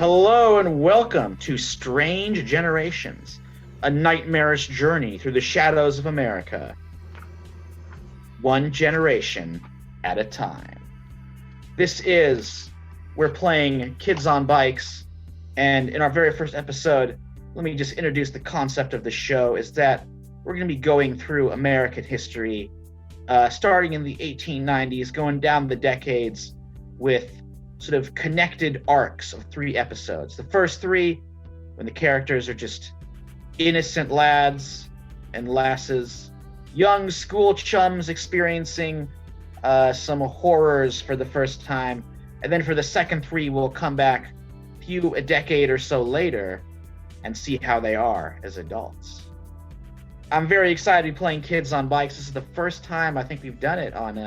Hello and welcome to Strange Generations, a nightmarish journey through the shadows of America, one generation at a time. We're playing Kids on Bikes, and in our very first episode, let me just introduce the concept of the show, is that we're going to be going through American history, starting in the 1890s, going down the decades with sort of connected arcs of 3 episodes. The first 3, when the characters are just innocent lads and lasses, young school chums experiencing some horrors for the first time. And then for the second 3, we'll come back a decade or so later and see how they are as adults. I'm very excited to be playing Kids on Bikes. This is the first time I think we've done it on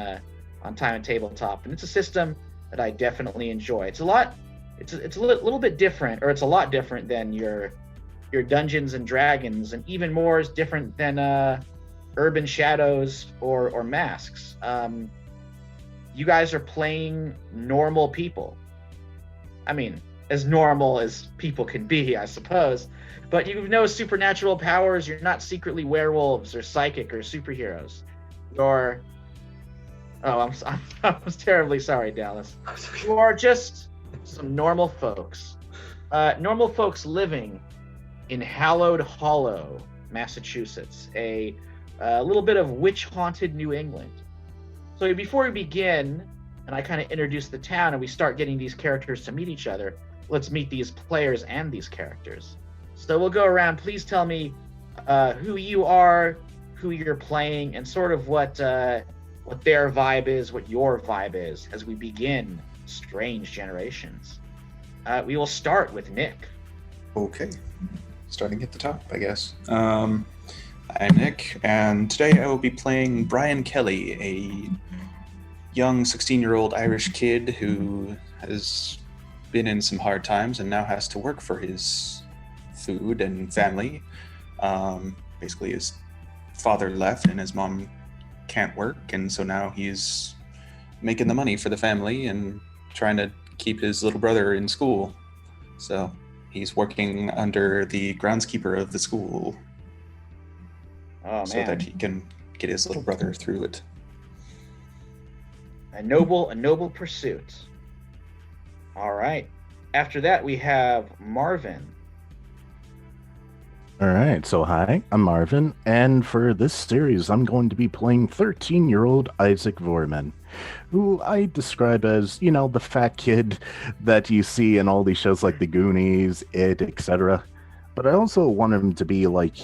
Time and Tabletop, and it's a system that I definitely enjoy. It's a little bit different, or it's a lot different than your Dungeons and Dragons, and even more is different than Urban Shadows or Masks. You guys are playing normal people. I mean, as normal as people can be, I suppose. But you have no supernatural powers. You're not secretly werewolves or psychic or superheroes. I was terribly sorry, Dallas. You are just some normal folks. Normal folks living in Hallowed Hollow, Massachusetts, a little bit of witch-haunted New England. So before we begin, and I kind of introduce the town and we start getting these characters to meet each other, let's meet these players and these characters. So we'll go around. Please tell me who you are, who you're playing, and sort of what their vibe is, what your vibe is, as we begin Strange Generations. We will start with Nick. Okay. Starting at the top, I guess. I'm Nick, and today I will be playing Brian Kelly, a young 16-year-old Irish kid who has been in some hard times and now has to work for his food and family. Basically, his father left and his mom can't work, and so now he's making the money for the family and trying to keep his little brother in school. So he's working under the groundskeeper of the school so that he can get his little brother through it. A noble pursuit. All right. After that, we have Marvin. All right, so hi, I'm Marvin, and for this series, I'm going to be playing 13-year-old Isaac Vorman, who I describe as, the fat kid that you see in all these shows like The Goonies, It, etc. But I also want him to be like,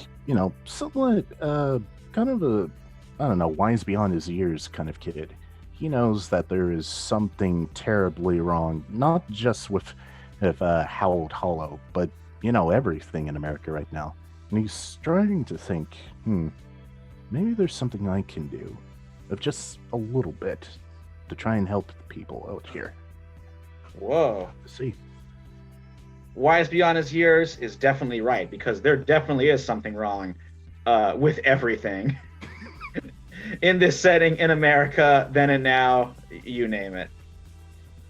somewhat, kind of a, wise beyond his years kind of kid. He knows that there is something terribly wrong, not just with Howled Hollow, but everything in America right now. And he's starting to think, maybe there's something I can do, of just a little bit, to try and help the people out here. Whoa. See. Wise beyond his years is definitely right, because there definitely is something wrong with everything in this setting, in America, then and now, you name it.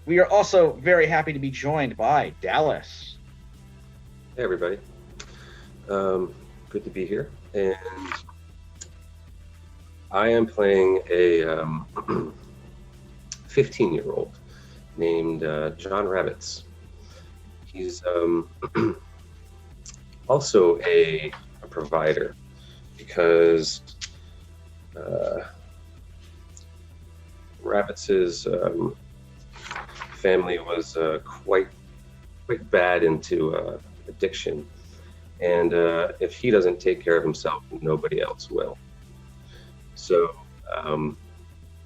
We are also very happy to be joined by Dallas. Hey everybody, good to be here, and I am playing a 15-year-old named John Rabbits. He's also a provider, because Rabbits' family was quite bad into addiction, and if he doesn't take care of himself, nobody else will. So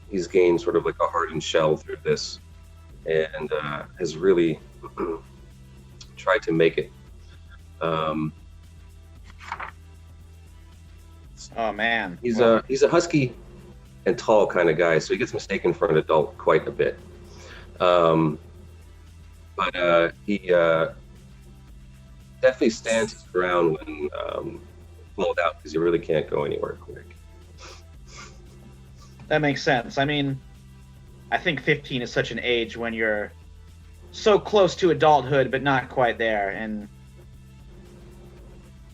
he's gained sort of like a hardened shell through this, and has really tried to make it. Oh man, he's a husky and tall kind of guy, so he gets mistaken for an adult quite a bit. But he definitely stands his ground when pulled out, because you really can't go anywhere quick. That makes sense. I mean, I think 15 is such an age when you're so close to adulthood, but not quite there. And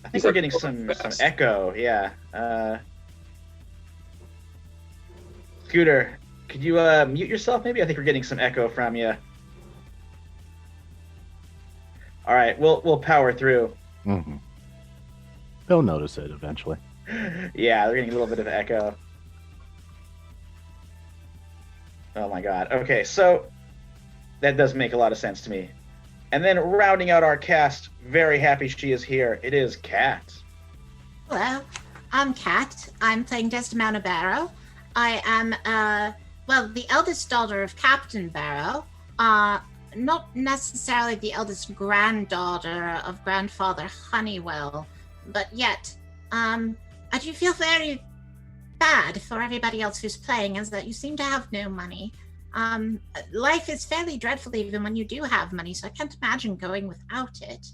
I think we're getting some echo. Yeah. Scooter, could you mute yourself? Maybe I think we're getting some echo from you. All right, we'll power through. Mm-hmm. They'll notice it eventually. Yeah, they're getting a little bit of echo. Oh my god. Okay, so that does make a lot of sense to me. And then rounding out our cast, very happy she is here. It is Kat. Hello, I'm Kat. I'm playing Desdemona Barrow. I am, the eldest daughter of Captain Barrow. Not necessarily the eldest granddaughter of Grandfather Honeywell, but yet, I do feel very bad for everybody else who's playing, as that you seem to have no money. Life is fairly dreadful even when you do have money, so I can't imagine going without it.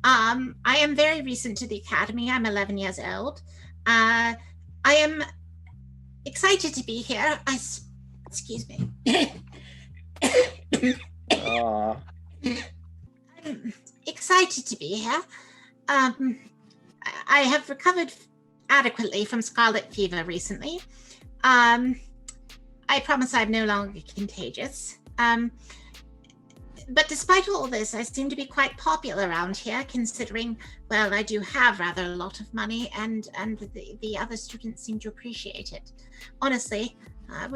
I am very recent to the academy. I'm 11 years old. I am excited to be here. Excuse me. I'm excited to be here. I have recovered adequately from scarlet fever recently. I promise I'm no longer contagious. But despite all this, I seem to be quite popular around here, considering, well, I do have rather a lot of money, and the other students seem to appreciate it. Honestly, I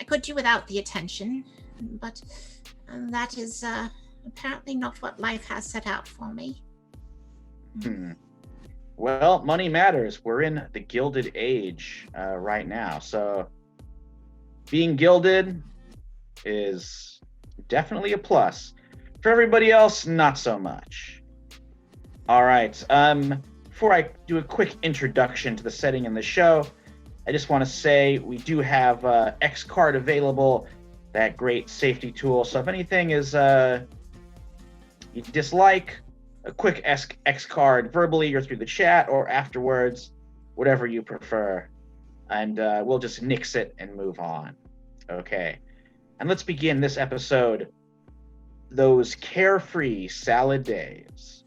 could do without the attention, but that is apparently not what life has set out for me. Well, money matters. We're in the Gilded Age right now, so being gilded is definitely a plus. For everybody else, not so much. All right. Before I do a quick introduction to the setting and the show, I just want to say we do have X card available, that great safety tool. So if anything is you dislike, a quick X card verbally or through the chat or afterwards, whatever you prefer. And we'll just nix it and move on. Okay. And let's begin this episode. Those carefree salad days.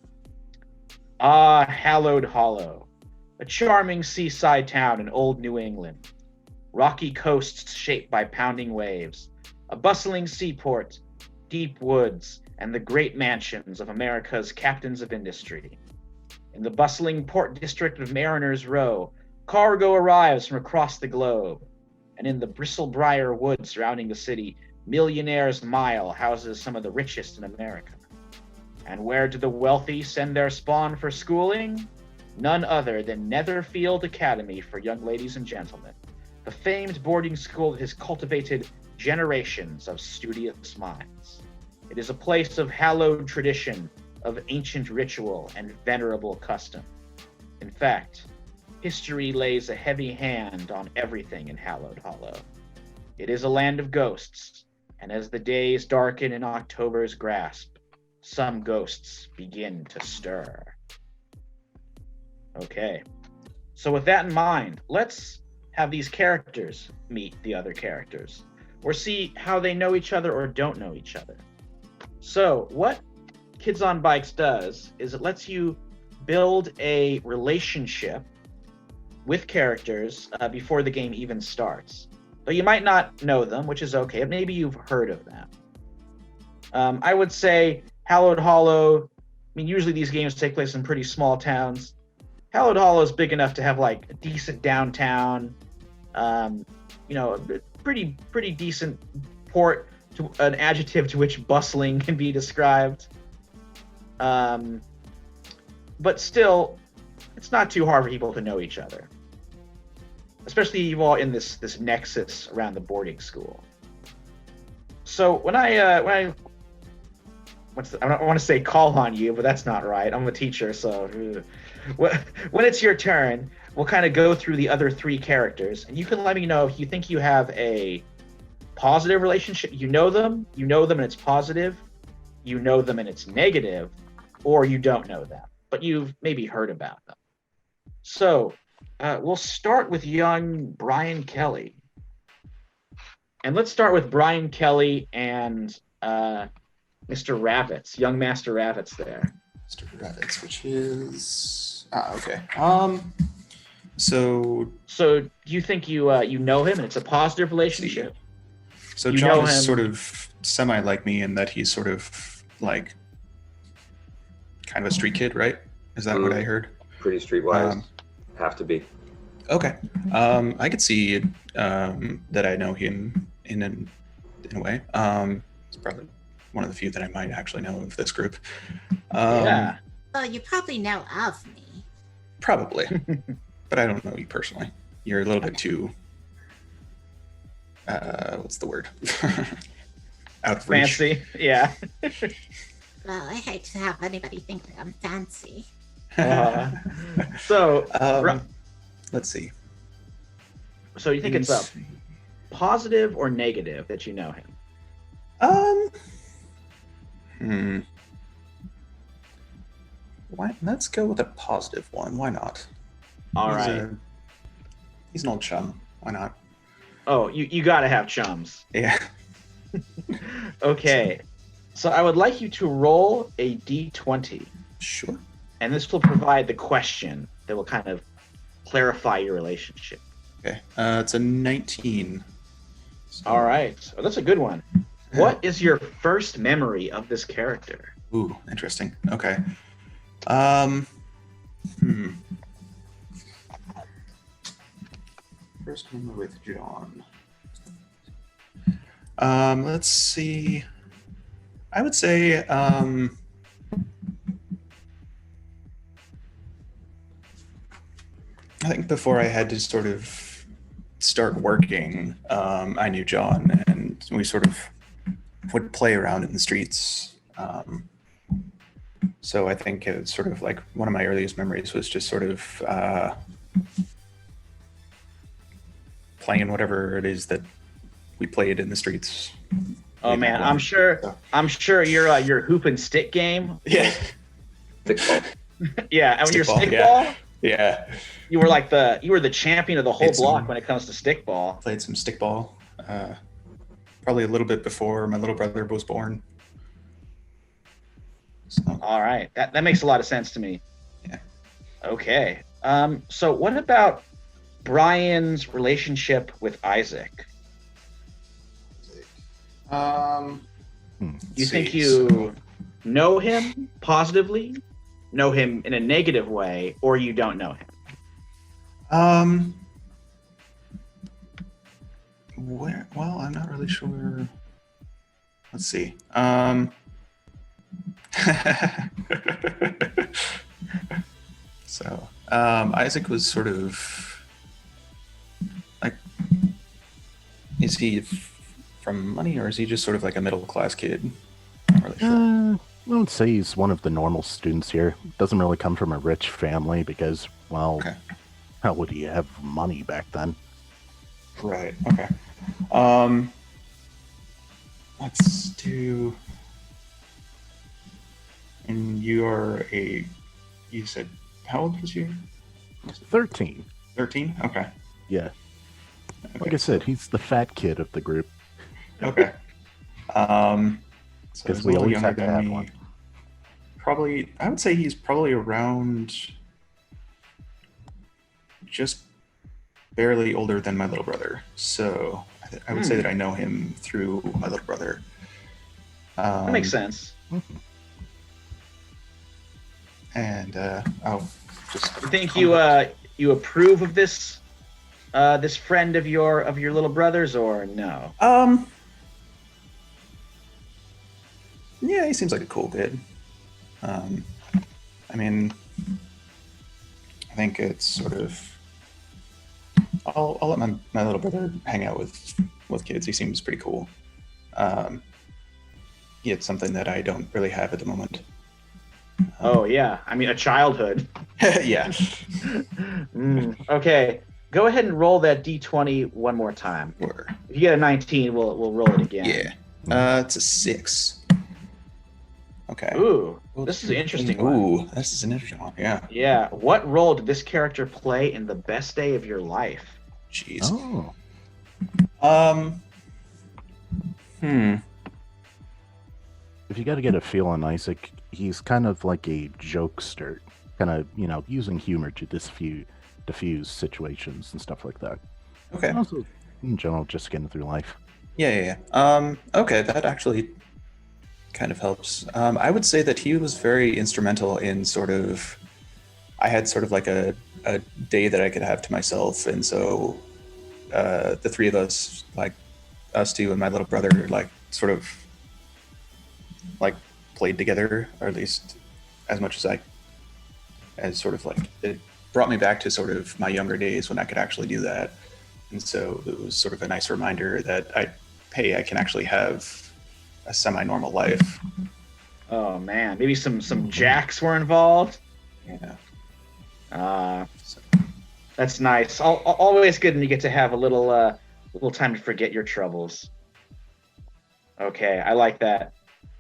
Hallowed Hollow, a charming seaside town in old New England. Rocky coasts shaped by pounding waves, a bustling seaport, deep woods, and the great mansions of America's captains of industry. In the bustling port district of Mariners Row, cargo arrives from across the globe. And in the bristlebriar woods surrounding the city, Millionaire's Mile houses some of the richest in America. And where do the wealthy send their spawn for schooling? None other than Netherfield Academy for young ladies and gentlemen, the famed boarding school that has cultivated generations of studious minds. It is a place of hallowed tradition, of ancient ritual and venerable custom. In fact, history lays a heavy hand on everything in Hallowed Hollow. It is a land of ghosts, and as the days darken in October's grasp, some ghosts begin to stir. Okay, so with that in mind, let's have these characters meet the other characters, or see how they know each other or don't know each other. So what Kids on Bikes does is it lets you build a relationship with characters before the game even starts. Though you might not know them, which is okay. Maybe you've heard of them. I would say Hallowed Hollow, usually these games take place in pretty small towns. Hallowed Hollow is big enough to have like a decent downtown, a pretty decent port, to an adjective to which bustling can be described. But still, it's not too hard for people to know each other, especially you all in this nexus around the boarding school. So when I don't want to say call on you, but that's not right. I'm a teacher, so when it's your turn, we'll kind of go through the other three characters, and you can let me know if you think you have a positive relationship. You know them and it's positive. You know them and it's negative, or you don't know them, but you've maybe heard about them. So we'll start with young Brian Kelly. And let's start with Brian Kelly and Mr. Rabbits, young Master Rabbits there. Mr. Rabbits, which is okay. So do you think you know him and it's a positive relationship? So You John know is him. sort of semi like me in that he's sort of like kind of a street kid, right? Is that what I heard? Pretty streetwise. Have to be. Okay. I could see that I know him in a way. It's probably one of the few that I might actually know of this group. Yeah. Well, you probably know of me. Probably. But I don't know you personally. You're a little bit too what's the word? Out of reach. Fancy. Yeah. Well, I hate to have anybody think that I'm fancy. So Let's see. So you think it's a positive or negative that you know him? Let's go with a positive one. Why not? All right. He's an old chum. Why not? Oh, you got to have chums. Yeah. Okay. So I would like you to roll a d20. Sure. And this will provide the question that will kind of clarify your relationship. Okay. It's a 19. So... All right. Oh, that's a good one. What is your first memory of this character? Ooh, interesting. Okay. First memory with John. Let's see. I would say I think before I had to sort of start working, I knew John, and we sort of would play around in the streets. So I think it's sort of like one of my earliest memories was just sort of playing whatever it is that we played in the streets. Oh man, I'm sure your hoop and stick game. Yeah. Stickball. Yeah, and when you're Stickball, stickball, Yeah. you were the champion of the whole block when it comes to stickball. Played some stickball. Probably a little bit before my little brother was born. So, All right, that makes a lot of sense to me. Yeah. Okay. So what about Brian's relationship with Isaac? You think you know him positively, know him in a negative way, or you don't know him? Well, I'm not really sure. Let's see. So, Isaac was sort of like, is he from money, or is he just sort of like a middle class kid? Not really sure. I would say he's one of the normal students here. Doesn't really come from a rich family because, well, Okay. how would he have money back then? Right. Okay. Let's do. And you said, how old was you? 13. 13? Okay. Yeah. Okay. Like I said, he's the fat kid of the group. Okay. So Because he's a we little always younger have to than have me. one. Probably, I would say he's probably around just barely older than my little brother. So I would say that I know him through my little brother. That makes sense. And I'll just. You think you approve of this this friend of your little brother's, or no? Yeah, he seems like a cool kid. I mean, I think it's sort of. I'll let my little brother hang out with kids. He seems pretty cool. It's something that I don't really have at the moment. Oh yeah, I mean a childhood. Yeah. Okay, go ahead and roll that d20 one more time. Or, If you get a 19, we'll roll it again. yeah. It's a 6. Okay. Ooh, this is an interesting one. Ooh, this is an interesting one. Yeah. Yeah. What role did this character play in the best day of your life? Jeez. Oh. if you got to get a feel on Isaac, he's kind of like a jokester, kind of, using humor to diffuse situations and stuff like that. Okay. And also, in general, just getting through life. Yeah. Okay, that actually kind of helps. I would say that he was very instrumental in I had sort of like a day that I could have to myself, and so the three of us, like us two and my little brother, like sort of like played together, or at least as much as sort of like it brought me back to sort of my younger days when I could actually do that. And so it was sort of a nice reminder that I can actually have a semi-normal life. Oh man, maybe some jacks were involved. Yeah. That's nice. Always good when you get to have a little time to forget your troubles. Okay, I like that.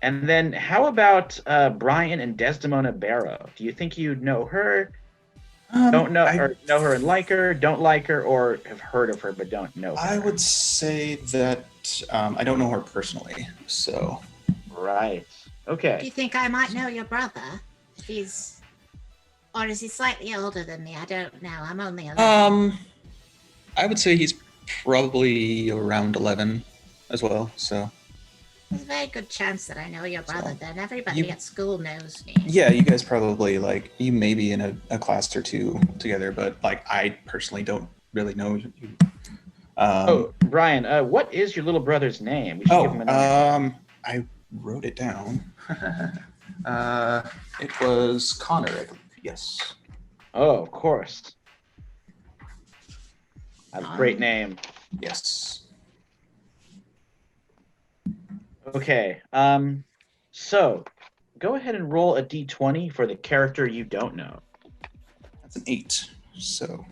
And then how about Brian and Desdemona Barrow? Do you think you know her? Don't know or know her and like her, don't like her, or have heard of her but don't know her? I would say that I don't know her personally, so. Right. Do Okay. you think I might know your brother? Or is he slightly older than me? I don't know. I'm only 11. I would say he's probably around 11 as well, so. There's a very good chance that I know your brother then. Everybody at school knows me. Yeah, you guys probably, you may be in a class or two together, but, I personally don't really know you. Brian, what is your little brother's name? We should give him a name. I wrote it down. It was Connor, I believe. Yes. Oh, of course. A great name. Yes. Okay. So go ahead and roll a d20 for the character you don't know. That's an 8. So.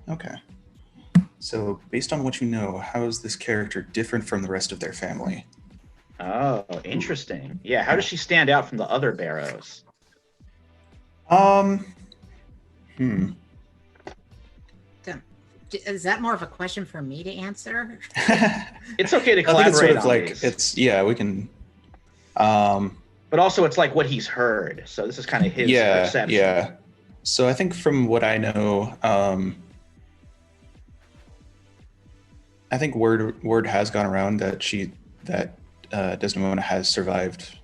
Okay. So, based on what you know, how is this character different from the rest of their family? Oh, interesting. Yeah, how does she stand out from the other Barrows? Is that more of a question for me to answer? It's okay to I think collaborate it's sort of on these. we can. But also, it's like what he's heard. So this is kind of his perception. Yeah. So I think from what I know, I think word has gone around that Desdemona has survived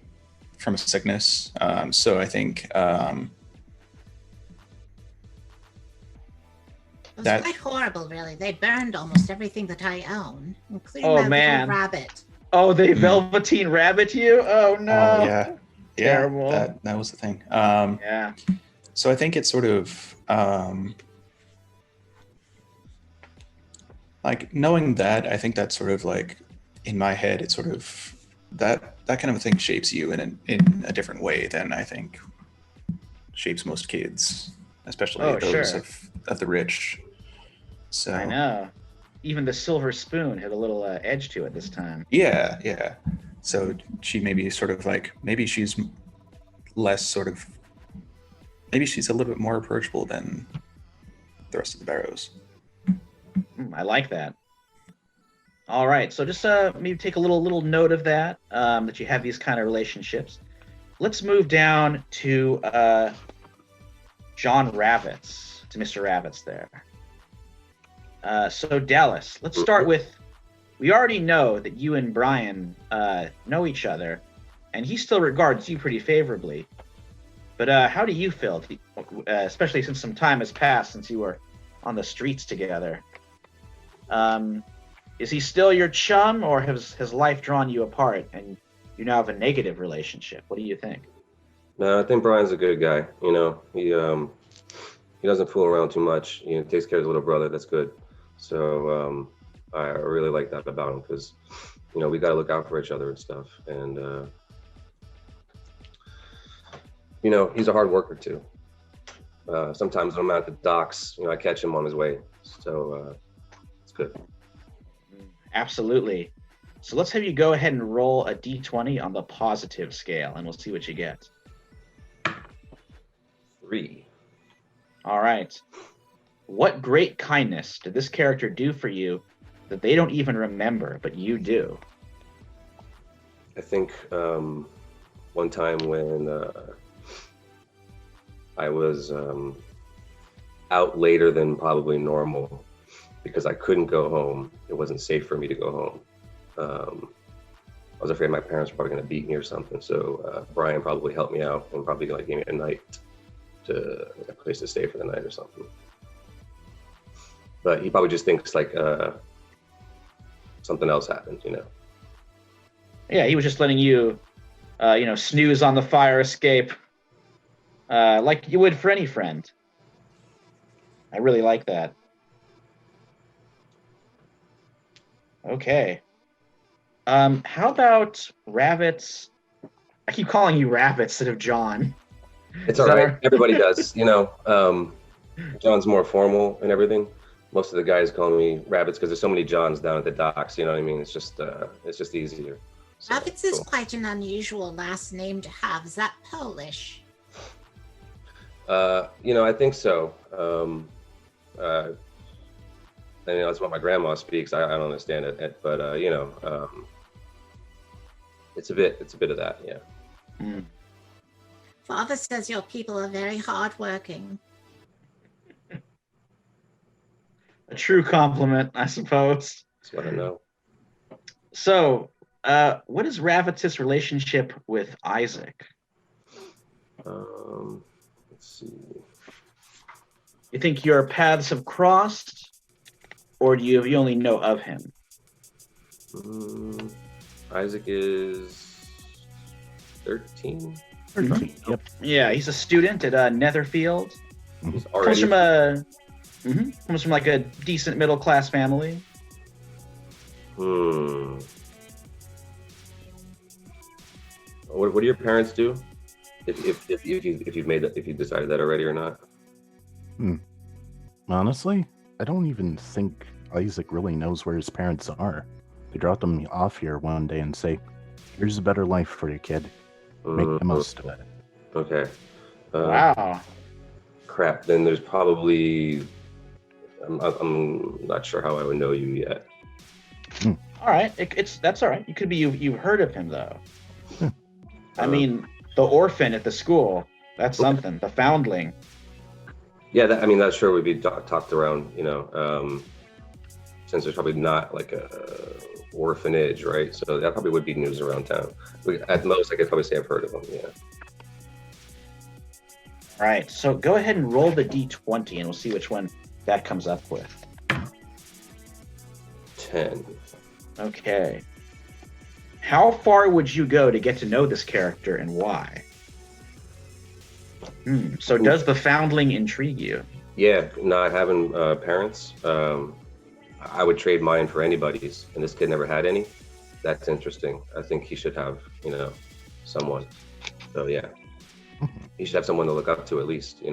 from a sickness. So I think It was quite horrible, really. They burned almost everything that I own, including Oh, my man. little rabbit. Oh, they Velveteen Rabbit you? Oh no. Oh yeah. Terrible. That was the thing. Yeah. So I think it's sort of knowing that. I think that's sort of in my head. It's sort of that kind of a thing shapes you in a different way than I think shapes most kids, especially those sure. of the rich. So I know. Even the silver spoon had a little edge to it this time. Yeah. So she may be sort of maybe she's less sort of, maybe she's a little bit more approachable than the rest of the Barrows. I like that. All right, so just maybe take a little note of that, that you have these kind of relationships. Let's move down to John Ravitz, to Mr. Ravitz there. So Dallas, let's start with, we already know that you and Brian know each other, and he still regards you pretty favorably. But how do you feel, especially since some time has passed since you were on the streets together? Is he still your chum, or has life drawn you apart and you now have a negative relationship? What do you think? No, I think Brian's a good guy. He doesn't fool around too much. Takes care of his little brother. That's good. So I really like that about him, because we got to look out for each other and stuff. And he's a hard worker too. Sometimes when I'm at the docks, I catch him on his way. So it's good. Absolutely. So let's have you go ahead and roll a d20 on the positive scale, and we'll see what you get. 3. All right. What great kindness did this character do for you that they don't even remember, but you do? I think one time when I was out later than probably normal because I couldn't go home. It wasn't safe for me to go home. I was afraid my parents were probably going to beat me or something. So Brian probably helped me out and probably like gave me a night to a place to stay for the night or something. But he probably just thinks like something else happened, you know. Yeah, he was just letting you, snooze on the fire escape, like you would for any friend. I really like that. Okay. How about rabbits? I keep calling you rabbits instead of John. It's all right. Everybody does, you know. John's more formal and everything. Most of the guys call me rabbits because there's so many Johns down at the docks. You know what I mean? It's just easier. So, Rabbits is quite an unusual last name to have. Is that Polish? I think so. That's what my grandma speaks. I don't understand it, but it's a bit of that, yeah. Mm. Father says your people are very hardworking. A true compliment, I suppose. That's what I know. So, what is Ravit's relationship with Isaac? Let's see. You think your paths have crossed, or do you only know of him? Isaac is 13. 13. Yep. Yeah, he's a student at Netherfield. He's Comes already. comes from like a decent middle class family. What do your parents do? If you decided that already or not? Honestly, I don't even think Isaac really knows where his parents are. They dropped him off here one day and say, "Here's a better life for you, kid. Make the most of it." Okay. Wow. Crap. Then there's probably. I'm not sure how I would know you yet. All right, that's all right. You could be you've heard of him though. I mean, the orphan at the school. That's something. The foundling. Yeah, that sure would be talked around. Since there's probably not like a orphanage, right? So that probably would be news around town. At most, I could probably say I've heard of him. Yeah. All right, so go ahead and roll the d20, and we'll see which one that comes up with. 10. Okay. How far would you go to get to know this character, and why? So does the foundling intrigue you? Yeah, not having parents. I would trade mine for anybody's, and this kid never had any. That's interesting. I think he should have, someone. So yeah, he should have someone to look up to at least.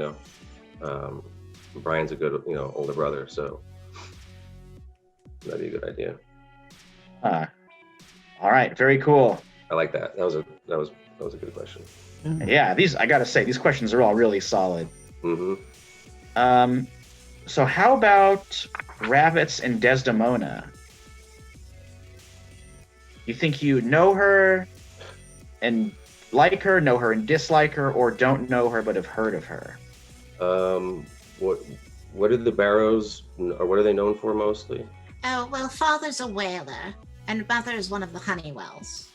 Brian's a good, older brother, so that'd be a good idea. All right, very cool. I like that. That was a good question. Yeah, I gotta say, these questions are all really solid. Mm-hmm. So how about Rabbits and Desdemona? You think you know her and like her, know her and dislike her, or don't know her but have heard of her? What are the Barrows, or what are they known for mostly? Oh, well, Father's a whaler, and Mother is one of the Honeywells.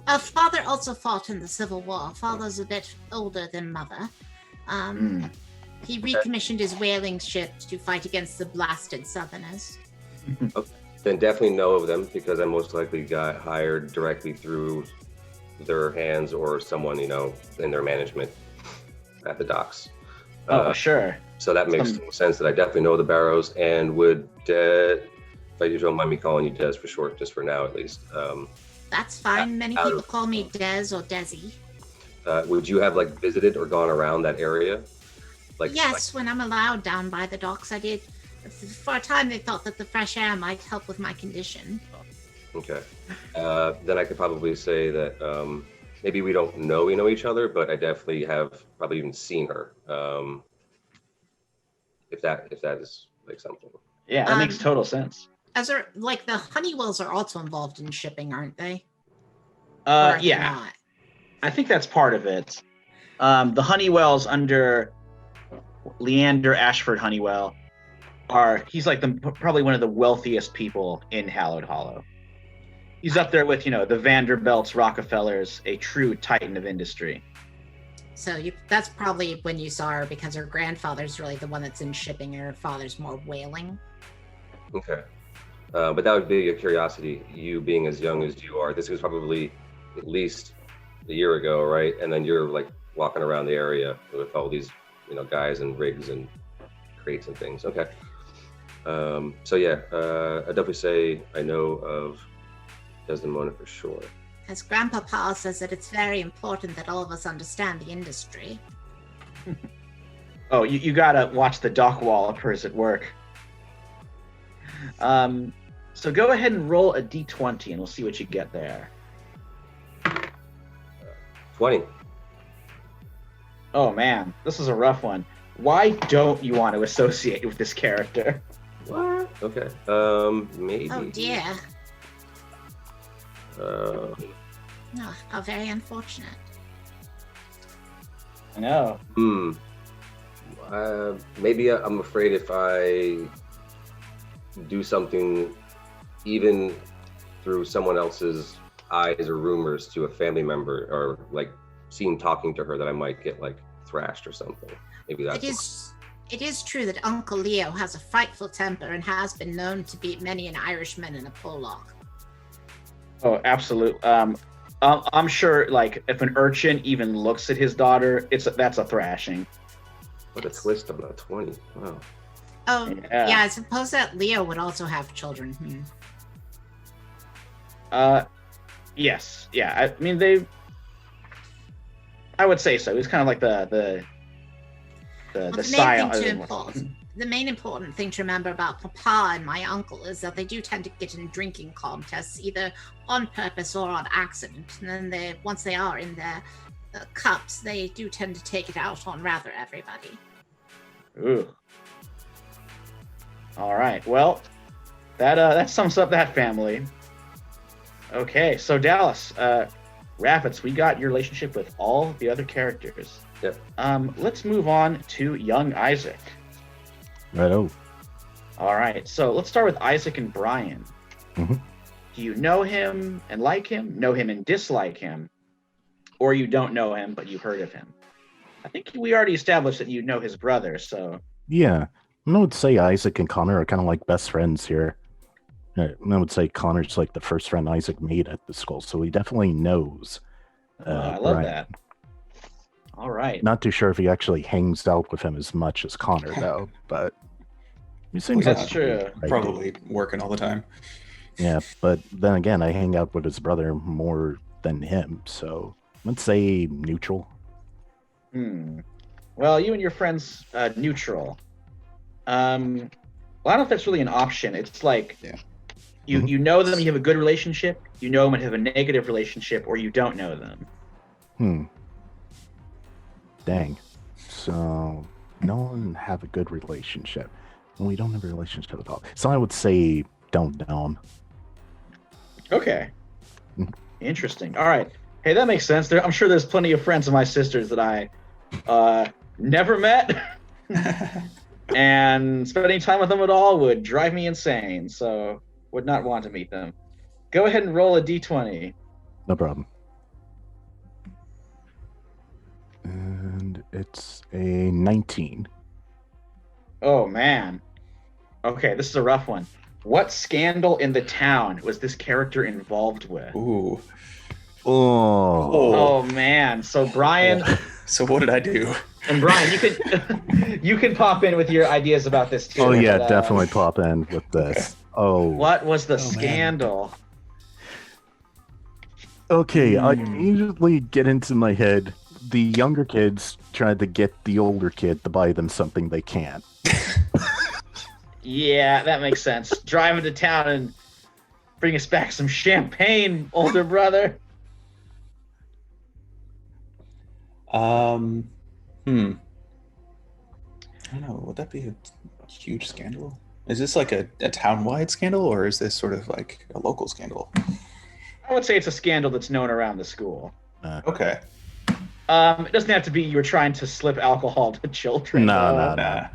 Father also fought in the Civil War. Father's a bit older than Mother. He recommissioned his whaling ship to fight against the blasted Southerners. Okay. Then definitely know of them because I most likely got hired directly through their hands or someone, in their management at the docks. Sure. So that makes sense that I definitely know the Barrows and would, if you don't mind me calling you Des for short, just for now at least. That's fine. Many people call me Des or Desi. Would you have visited or gone around that area? Yes, when I'm allowed down by the docks, I did. For a time, they thought that the fresh air might help with my condition. Okay. Then I could probably say that maybe we don't know each other, but I definitely have probably even seen her. If that is something. Yeah, that makes total sense. The Honeywells are also involved in shipping, aren't they? Or Yeah, not? I think that's part of it. The Honeywells under Leander Ashford Honeywell he's like probably one of the wealthiest people in Hallowed Hollow. He's up there with, the Vanderbilts, Rockefellers, a true titan of industry. So that's probably when you saw her, because her grandfather's really the one that's in shipping and her father's more whaling. Okay. But that would be a curiosity, you being as young as you are. This was probably at least a year ago, right? And then you're like walking around the area with all these, guys and rigs and crates and things. Okay. So yeah, I definitely say I know of Desdemona for sure. As Grandpapa says that it's very important that all of us understand the industry. Oh, you gotta watch the dock wallopers at work. So go ahead and roll a d20 and we'll see what you get there. 20. Oh man, this is a rough one. Why don't you want to associate with this character? What? Okay. Maybe. Oh dear. Uh, Oh, how very unfortunate. I know. Maybe I'm afraid if I do something, even through someone else's eyes or rumors to a family member, or like seen talking to her, that I might get like thrashed or something. Maybe that's. It is true that Uncle Leo has a frightful temper and has been known to beat many an Irishman in a polock. Oh, absolutely. I'm sure, like, if an urchin even looks at his daughter, that's a thrashing. What a twist on that 20. Wow. Oh, yeah, I suppose that Leo would also have children. Yes. Yeah, I mean, I would say so. He's kind of like the style. The main important thing to remember about Papa and my uncle is that they do tend to get in drinking contests, either on purpose or on accident. And then once they are in their cups, they do tend to take it out on rather everybody. Ooh. All right. Well, that sums up that family. Okay, so Dallas, Rabbits, we got your relationship with all the other characters. Yep. Let's move on to young Isaac. Righto. All right, so let's start with Isaac and Brian. Mm-hmm. Do you know him and like him, know him and dislike him, or you don't know him but you've heard of him? I think we already established that you know his brother, so... Yeah, I would say Isaac and Connor are kind of like best friends here. I would say Connor's like the first friend Isaac made at the school, so he definitely knows. I love Brian. that. All right. Not too sure if he actually hangs out with him as much as Connor, though, but he seems That's like true. Probably working all the time. Yeah, but then again, I hang out with his brother more than him, so let's say neutral. Well, you and your friends neutral. Well, I don't know if that's really an option. It's like you know them, you have a good relationship, you know them and have a negative relationship, or you don't know them. Dang. So no one have a good relationship. And we don't have a relationship at all. So I would say don't know him. Okay. Interesting. All right. Hey, that makes sense. I'm sure there's plenty of friends of my sister's that I never met. And spending time with them at all would drive me insane. So would not want to meet them. Go ahead and roll a d20. No problem. And it's a 19. Oh, man. Okay, this is a rough one. What scandal in the town was this character involved with? Ooh. Oh man. So Brian. So what did I do? And Brian, you can pop in with your ideas about this too. Oh yeah, definitely pop in with this. Oh. What was the scandal? Okay, I usually get into my head. The younger kids tried to get the older kid to buy them something they can't. Yeah, that makes sense. Driving to town and bring us back some champagne, older brother. I don't know. Would that be a huge scandal? Is this like a town-wide scandal, or is this sort of like a local scandal? I would say it's a scandal that's known around the school. Okay. It doesn't have to be you were trying to slip alcohol to children. No. That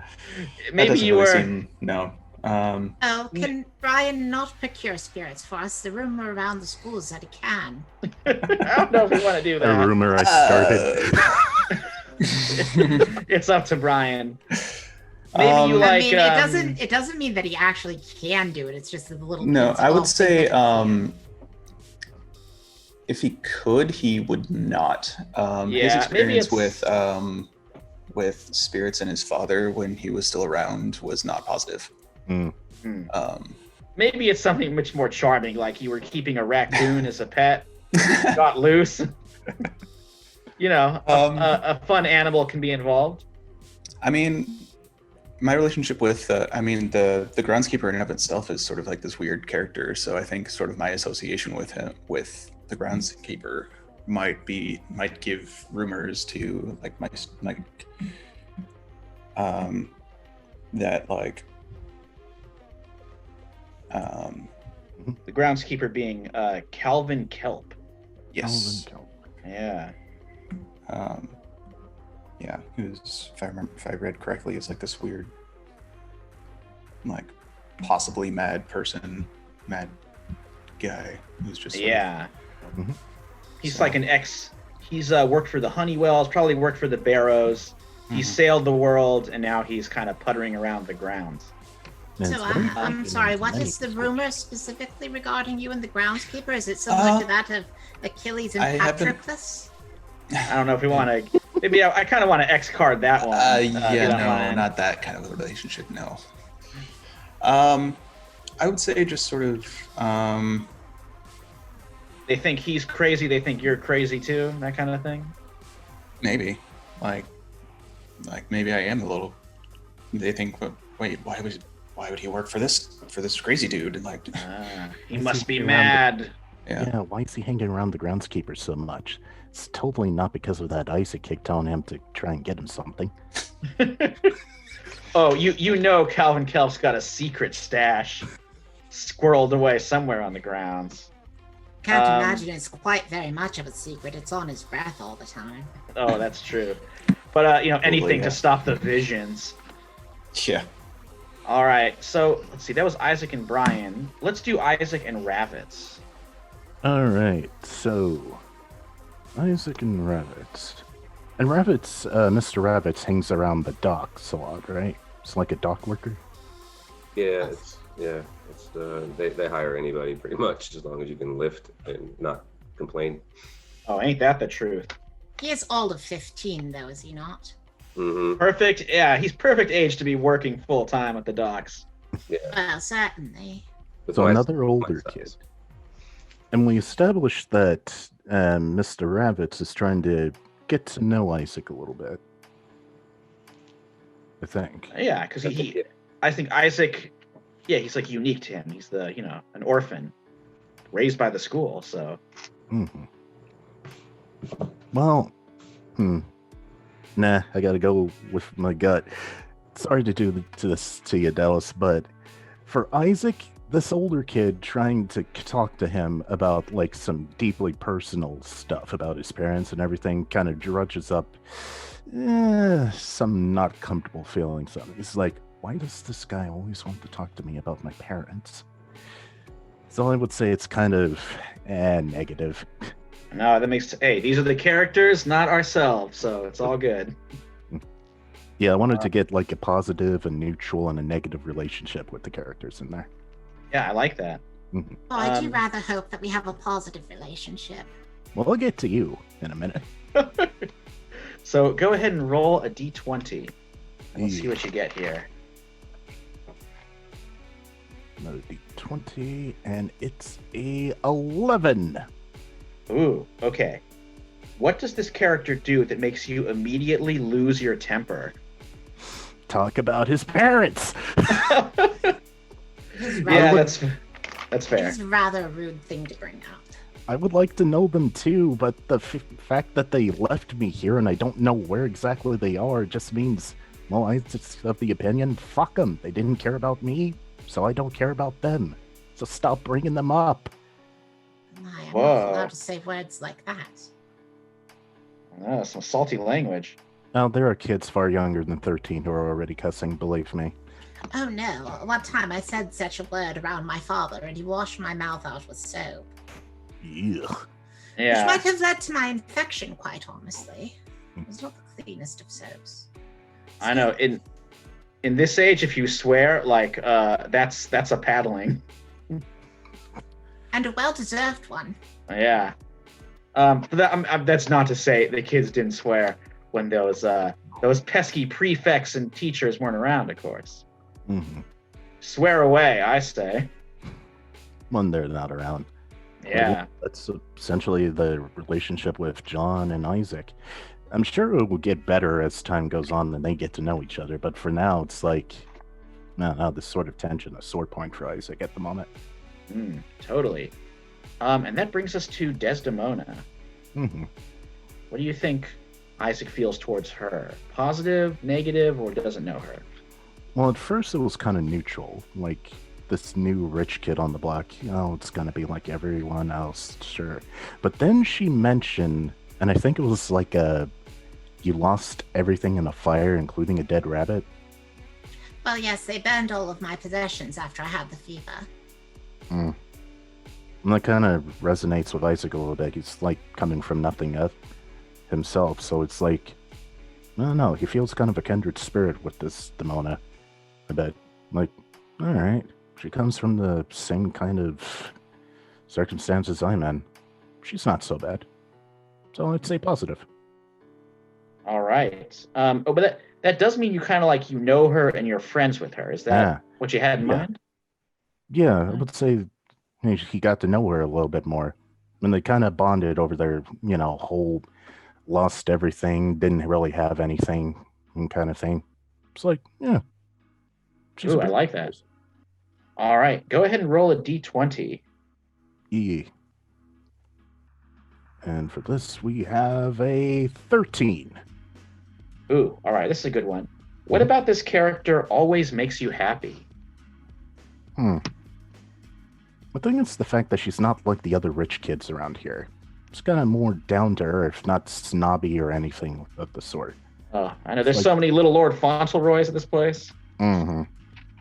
Maybe doesn't you really were. seem, no. Oh, can Brian not procure spirits for us? The rumor around the school is that he can. I don't know if we want to do A that. rumor I started. It's up to Brian. Maybe you like. I mean, it doesn't mean that he actually can do it. It's just that the little. No, kids I all would say think that he can. if he could, he would not. His Yeah, maybe experience it's- with spirits and his father when he was still around was not positive. Mm. Maybe it's something much more charming, like you were keeping a raccoon as a pet, got loose. You know, a fun animal can be involved. I mean, my relationship with, the groundskeeper in and of itself is sort of like this weird character. So I think sort of my association with him, with the groundskeeper, might give rumors to that like. The groundskeeper being Calvin Kelp. Yes. Yeah. Yeah, who's, if I read correctly, is like this weird, like possibly mad guy who's just sort of- Yeah. Mhm. He's So- like an ex. He's worked for the Honeywells, probably worked for the Barrows. He Mhm. sailed the world, and now he's kind of puttering around the grounds. And So it's very I'm active sorry. in What many is the ways. rumor specifically regarding you and the groundskeeper? Is it similar to that of Achilles and I haven't- Patroclus? I don't know if we want to. Maybe I kind of want to X card that one. if you yeah, don't no, mind. not that kind of a relationship. No. I would say just sort of. They think he's crazy. They think you're crazy too. That kind of thing. Maybe, like maybe I am a little. They think, wait, why would he work for this crazy dude? And like, He Is must he be around mad. Yeah, why is he hanging around the groundskeeper so much? It's totally not because of that Isaac kick telling him to try and get him something. Oh, you know Calvin Kelp's got a secret stash squirreled away somewhere on the grounds. Can't Um, imagine it's quite very much of a secret. It's on his breath all the time. Oh, that's true. But anything yeah. to stop the visions. yeah. All right, so let's see. That was Isaac and Brian. Let's do Isaac and Ravitz. All right, so Isaac and Ravitz. And Ravitz, Mr. Ravitz hangs around the docks a lot, right? It's like a dock worker. Yeah, they hire anybody pretty much as long as you can lift and not complain. Oh, ain't that the truth? He is all of 15, though, is he not? Mm-hmm. Perfect. Yeah, he's perfect age to be working full time at the docks. Well, certainly. So another older kid. And we established that Mr. Ravitz is trying to get to know Isaac a little bit. I think. Yeah, because I think Isaac. Yeah, he's like unique to him. He's an orphan, raised by the school. So. Mm-hmm. Well, nah, I gotta go with my gut. Sorry to do this to you, Dallas, but for Isaac, this older kid trying to talk to him about like some deeply personal stuff about his parents and everything kind of drudges up some not comfortable feelings. It's like, why does this guy always want to talk to me about my parents? So I would say it's kind of negative. No, that makes. Hey, these are the characters, not ourselves. So it's all good. Yeah, I wanted to get like a positive, a neutral, and a negative relationship with the characters in there. Yeah, I like that. Oh, I do rather hope that we have a positive relationship. Well, I'll get to you in a minute. So go ahead and roll a d20. And let's see what you get here. Another d20, and it's a 11. Ooh, okay. What does this character do that makes you immediately lose your temper? Talk about his parents. Yeah, that's fair. It's rather a rude thing to bring up. I would like to know them too, but the fact that they left me here and I don't know where exactly they are just means, well, I just of the opinion, fuck them. They didn't care about me, so I don't care about them. So stop bringing them up. My, I'm Whoa. not allowed to say words like that. Oh, some salty language. Now, there are kids far younger than 13 who are already cussing, believe me. Oh no, one time I said such a word around my father and he washed my mouth out with soap. Ugh. Which Yeah. might have led to my infection, quite honestly. It was not the cleanest of soaps. I know. In this age, if you swear, like that's a paddling. And a well-deserved one. Yeah. But that's not to say the kids didn't swear when those pesky prefects and teachers weren't around, of course. Mm-hmm. Swear away, I say. When they're not around. Yeah. That's essentially the relationship with John and Isaac. I'm sure it will get better as time goes on and they get to know each other, but for now, it's like, no, this sort of tension, a sore point for Isaac at the moment. Totally. And that brings us to Desdemona. Mm-hmm. What do you think Isaac feels towards her? Positive, negative, or doesn't know her? Well, at first it was kind of neutral, like this new rich kid on the block, it's gonna be like everyone else, sure. But then she mentioned, and I think it was like you lost everything in a fire, including a dead rabbit. Well, yes, they burned all of my possessions after I had the fever. And that kind of resonates with Isaac a little bit. He's like coming from nothing up himself, so it's like, I don't know, he feels kind of a kindred spirit with this Demona. I bet. Like, alright, she comes from the same kind of circumstances I'm in. She's not so bad. So I'd say positive. All right. But that does mean you kind of like you know her and you're friends with her. Is that what you had in mind? Yeah, I would say he got to know her a little bit more. And they kind of bonded over their, whole lost everything, didn't really have anything kind of thing. It's like, yeah. Ooh, I like that. All right. Go ahead and roll a d20. Yeah. And for this, we have a 13. Ooh, all right. This is a good one. What about this character always makes you happy? I think it's the fact that she's not like the other rich kids around here. It's kind of more down to earth, not snobby or anything of the sort. Oh, I know. There's so many little Lord Fauntleroys at this place. Mm-hmm.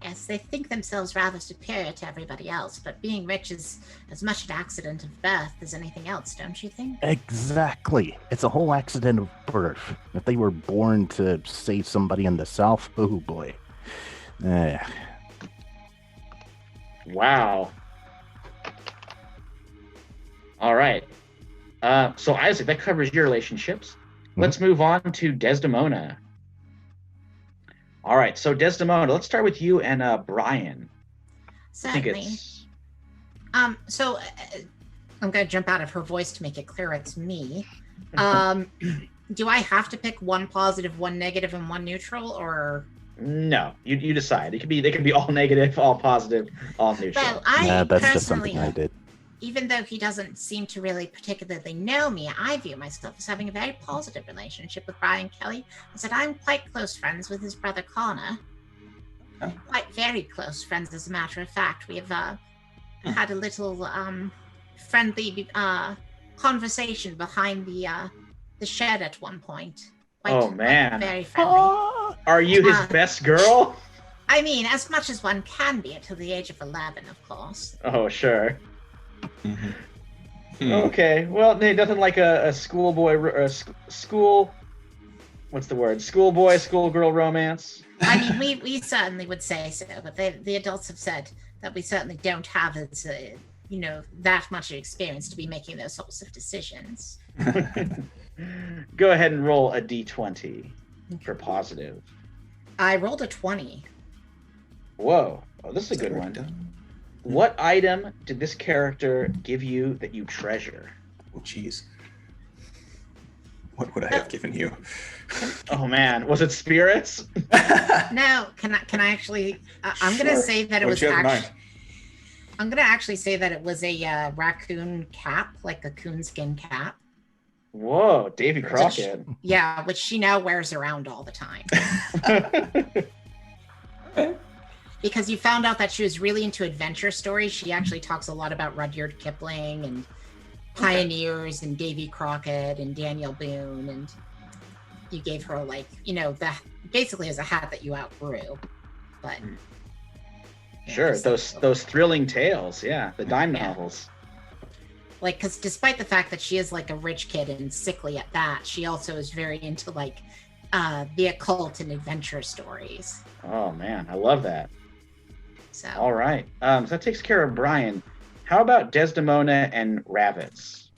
Yes, they think themselves rather superior to everybody else, but being rich is as much an accident of birth as anything else, don't you think? Exactly. It's a whole accident of birth. If they were born to save somebody in the South, oh boy. Wow. All right. So Isaac, that covers your relationships. Let's move on to Desdemona. All right. So Desdemona, let's start with you and Brian. Certainly. So I'm going to jump out of her voice to make it clear it's me. Do I have to pick one positive, one negative, and one neutral, or? No, you decide. They could be all negative, all positive, all neutral. Well, I that's personally, just something I did. even though he doesn't seem to really particularly know me, I view myself as having a very positive relationship with Brian Kelly. I said I'm quite close friends with his brother Connor. Oh. Quite very close friends, as a matter of fact. We have had a little friendly conversation behind the shed at one point. Oh, man. Very friendly. Are you his best girl? I mean, as much as one can be until the age of 11, of course. Oh, sure. Mm-hmm. Okay. Well, nothing like a schoolboy or school. What's the word? Schoolboy, schoolgirl romance. I mean, we certainly would say so, but the adults have said that we certainly don't have as that much experience to be making those sorts of decisions. Go ahead and roll a d20 for positive. I rolled a 20. Whoa. Oh, this is a good one. What item did this character give you that you treasure? Oh, jeez. What would I have given you? Oh man, was it spirits? No, can I actually? I'm gonna say that it was actually. I'm gonna actually say that it was a raccoon cap, like a coonskin cap. Whoa, Davy Crockett. Yeah, which she now wears around all the time. Because you found out that she was really into adventure stories. She actually talks a lot about Rudyard Kipling and pioneers and Davy Crockett and Daniel Boone, and you gave her basically as a hat that you outgrew, but. Sure, those thrilling tales, yeah, the dime novels. Like, because despite the fact that she is like a rich kid and sickly at that, she also is very into like the occult and adventure stories. Oh man, I love that. So all right, so that takes care of Brian. How about Desdemona and rabbits?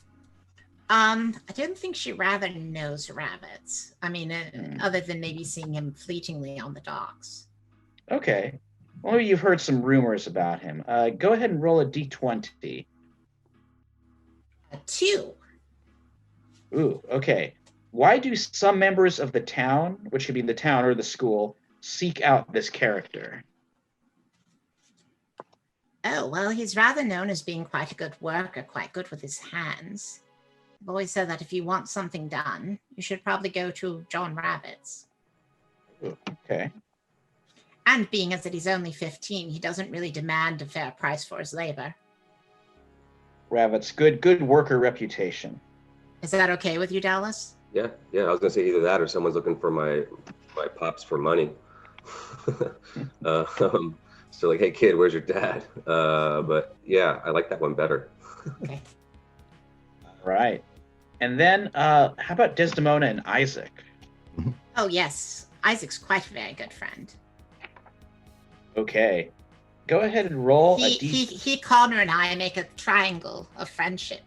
I don't think she rather knows rabbits. I mean, other than maybe seeing him fleetingly on the docks. Okay. Well, maybe you've heard some rumors about him. Go ahead and roll a d20. 2. Ooh, okay. Why do some members of the town, which could be the town or the school, seek out this character? Oh, well, he's rather known as being quite a good worker, quite good with his hands. I've always said that if you want something done, you should probably go to John Rabbit's. Ooh, okay. And being as that he's only 15, he doesn't really demand a fair price for his labor. Rabbit's good worker reputation. Is that okay with you, Dallas? Yeah. I was gonna say either that or someone's looking for my pops for money. So like, hey kid, where's your dad? But yeah, I like that one better. Okay. All right. And then how about Desdemona and Isaac? Oh yes, Isaac's quite a very good friend. Okay. Go ahead and roll He Connor and I make a triangle of friendship.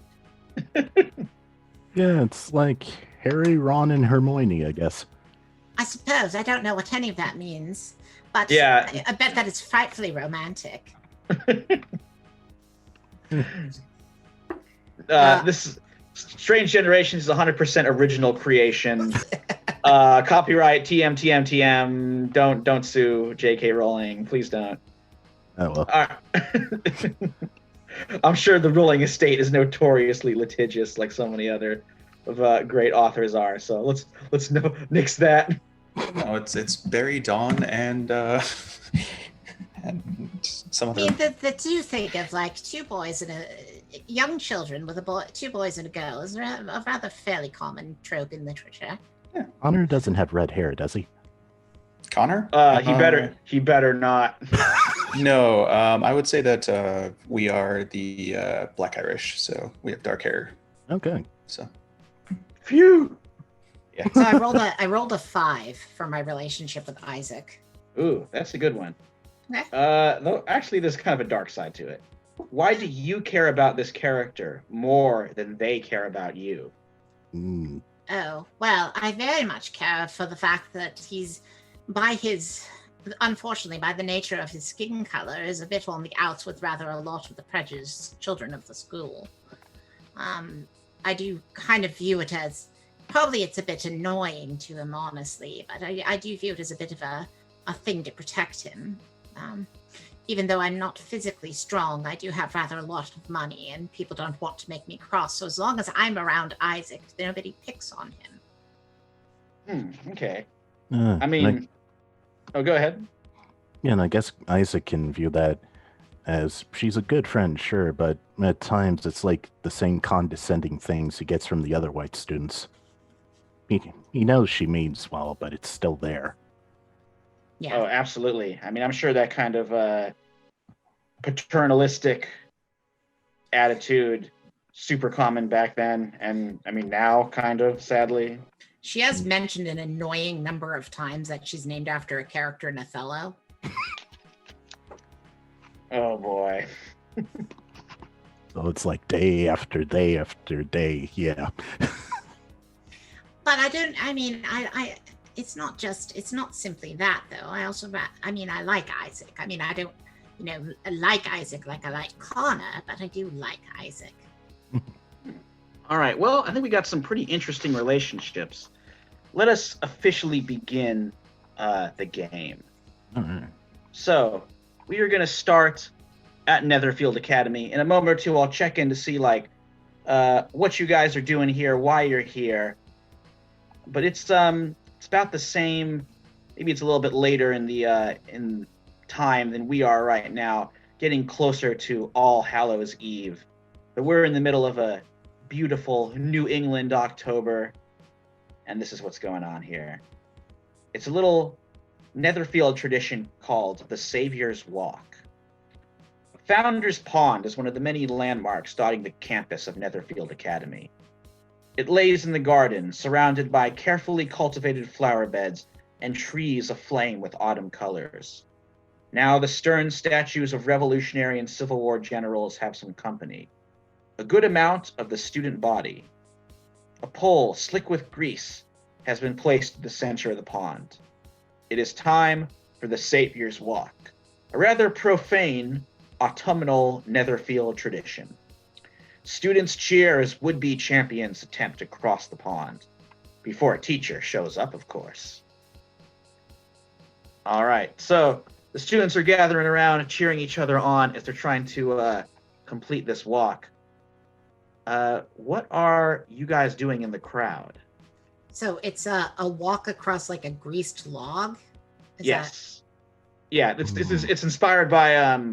Yeah, it's like Harry, Ron, and Hermione, I guess. I suppose. I don't know what any of that means, but yeah. I bet that it's frightfully romantic. This Strange Generations is 100% original creation. Copyright TM. Don't sue J.K. Rowling. Please don't. Oh well. I'm sure the Rowling estate is notoriously litigious, like so many other of great authors are. So let's nix that. No, it's Barry, Dawn, and some other. I mean, the two think of like two boys and young children with two boys and a girl is a rather fairly common trope in literature. Yeah. Connor doesn't have red hair, does he? Connor? He better not. No, I would say that we are the Black Irish, so we have dark hair. Okay. So. Phew. Yeah. So I rolled a 5 for my relationship with Isaac. Ooh, that's a good one. Okay. Though actually, there's kind of a dark side to it. Why do you care about this character more than they care about you? Oh, well, I very much care for the fact that he's, unfortunately, by the nature of his skin color, is a bit on the outs with rather a lot of the prejudiced children of the school. I do kind of view it as, probably it's a bit annoying to him, honestly, but I do view it as a bit of a thing to protect him. Even though I'm not physically strong, I do have rather a lot of money, and people don't want to make me cross. So as long as I'm around Isaac, nobody picks on him. Okay. I mean, go ahead. Yeah, and I guess Isaac can view that as she's a good friend, sure, but at times it's like the same condescending things he gets from the other white students. He knows she means well, but it's still there. Yeah. Oh, absolutely. I mean, I'm sure that kind of paternalistic attitude super common back then, and I mean now kind of, sadly. She has mentioned an annoying number of times that she's named after a character in Othello. Oh boy. So it's like day after day after day, yeah. But it's not simply that though. I like Isaac. I mean, I don't, like Isaac like I like Connor, but I do like Isaac. All right. Well, I think we got some pretty interesting relationships. Let us officially begin the game. All right. So we are going to start at Netherfield Academy. In a moment or two, I'll check in to see what you guys are doing here, why you're here. But it's about the same. Maybe it's a little bit later in time than we are right now, getting closer to All Hallows Eve. But we're in the middle of a beautiful New England October, and this is what's going on here. It's a little Netherfield tradition called the Savior's Walk. Founders Pond is one of the many landmarks dotting the campus of Netherfield Academy. It lays in the garden, surrounded by carefully cultivated flower beds and trees aflame with autumn colors. Now the stern statues of Revolutionary and Civil War generals have some company. A good amount of the student body. A pole slick with grease has been placed at the center of the pond. It is time for the Savior's Walk, a rather profane autumnal Netherfield tradition. Students cheer as would-be champions attempt to cross the pond, before a teacher shows up, of course. All right, so the students are gathering around, cheering each other on as they're trying to complete this walk. What are you guys doing in the crowd? So it's a walk across like a greased log? Yes. Yeah, it's inspired by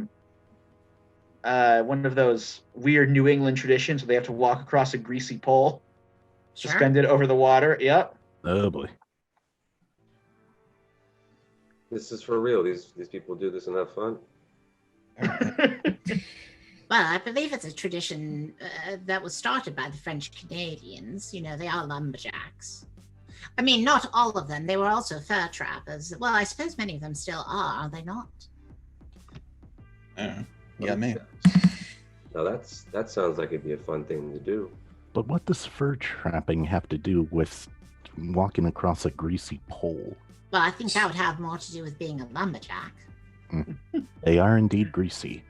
one of those weird New England traditions where they have to walk across a greasy pole, Sure. suspended over the water. Yep. Oh boy. This is for real. These people do this and have fun. Well, I believe it's a tradition that was started by the French Canadians. You know, they are lumberjacks. I mean, not all of them. They were also fur trappers. Well, I suppose many of them still are they not? Yeah, me. Now that sounds like it'd be a fun thing to do. But what does fur trapping have to do with walking across a greasy pole? Well, I think that would have more to do with being a lumberjack. They are indeed greasy.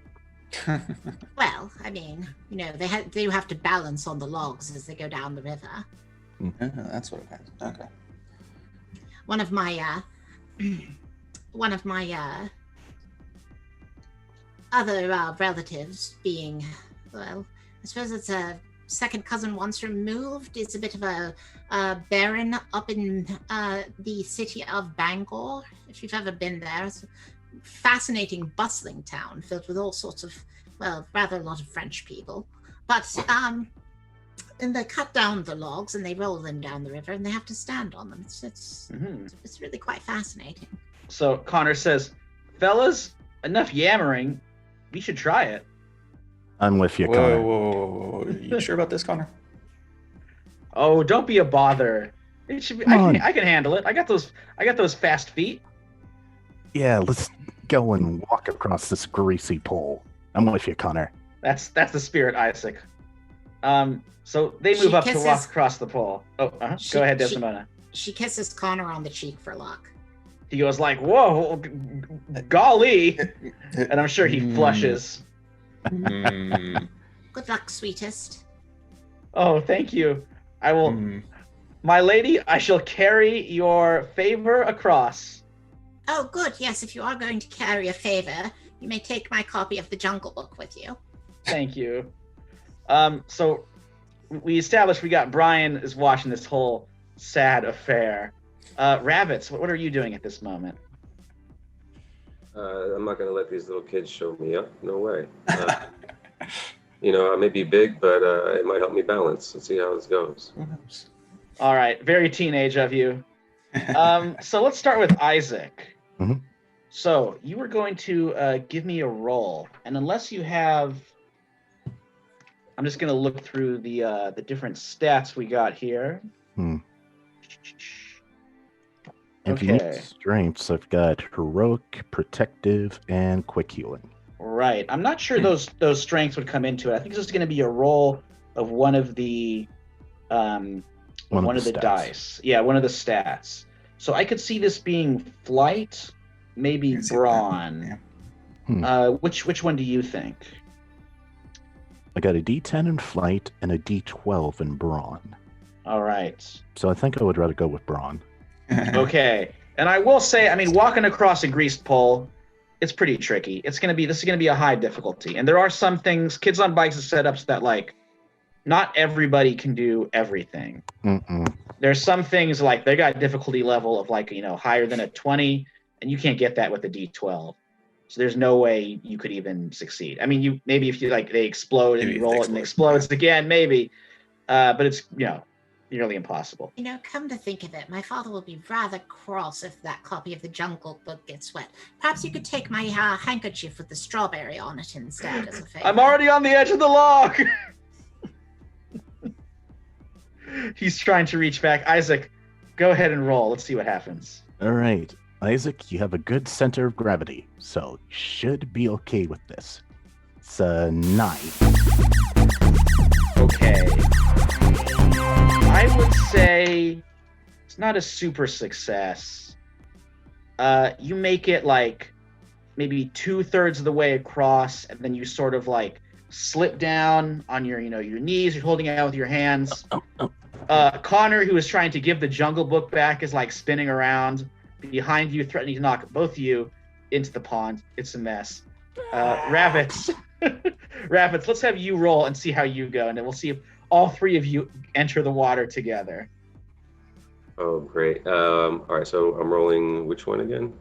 Well, I mean, you know, they do have to balance on the logs as they go down the river. That's what it has. Okay. One of my other relatives being, well, I suppose it's a second cousin once removed, is a bit of a baron up in the city of Bangor. If you've ever been there, it's a fascinating, bustling town filled with all sorts of, well, rather a lot of French people. But and they cut down the logs and they roll them down the river and they have to stand on them. It's really quite fascinating. So Connor says, fellas, enough yammering. We should try it. I'm with you, Connor. Whoa. You sure about this, Connor? Oh, don't be a bother. It should be. I can handle it. I got those fast feet. Yeah, let's go and walk across this greasy pole. I'm with you, Connor. That's the spirit, Isaac. So they move up to walk across the pole. Oh, go ahead, Desdemona. She kisses Connor on the cheek for luck. He goes like, "Whoa, golly," and I'm sure he flushes. Good luck, sweetest. Oh, thank you. I will, my lady. I shall carry your favor across. Oh, good. Yes, if you are going to carry a favor, you may take my copy of the Jungle Book with you. Thank you. So we established we got Brian is watching this whole sad affair. Rabbits, what are you doing at this moment? I'm not going to let these little kids show me up. No way. You know, I may be big, but it might help me balance. Let's see how this goes. All right, very teenage of you. So let's start with Isaac. Mm-hmm. So you were going to give me a roll, and unless you have, I'm just going to look through the different stats we got here. If you need strengths, I've got heroic, protective, and quick healing. Right. I'm not sure those strengths would come into it. I think it's just going to be a roll of one of the one of the dice. Yeah, one of the stats. So I could see this being flight, maybe brawn. Which one do you think? I got a D10 in flight and a D12 in brawn. All right. So I think I would rather go with brawn. Okay. And I will say, I mean, walking across a greased pole, it's pretty tricky. This is going to be a high difficulty. And there are some things, Kids on Bikes is set up so that, like, not everybody can do everything. There's some things like they got difficulty level of, like, you know, higher than a 20, and you can't get that with a D12. So there's no way you could even succeed. I mean, maybe if you, like, they explode and you roll it and it explodes again, maybe. but it's nearly impossible. Come to think of it, my father will be rather cross if that copy of the Jungle Book gets wet. Perhaps you could take my handkerchief with the strawberry on it instead as a favor. I'm already on the edge of the log. He's trying to reach back. Isaac, go ahead and roll. Let's see what happens. All right. Isaac, you have a good center of gravity, so you should be okay with this. It's a 9. Okay. I would say it's not a super success. You make it like maybe 2/3 of the way across, and then you sort of like slip down on your knees. You're holding it out with your hands. Connor, who is trying to give the Jungle Book back, is like spinning around behind you, threatening to knock both of you into the pond. It's a mess. Rabbits, let's have you roll and see how you go, and then we'll see if all three of you enter the water together. Oh, great. All right, so I'm rolling which one again?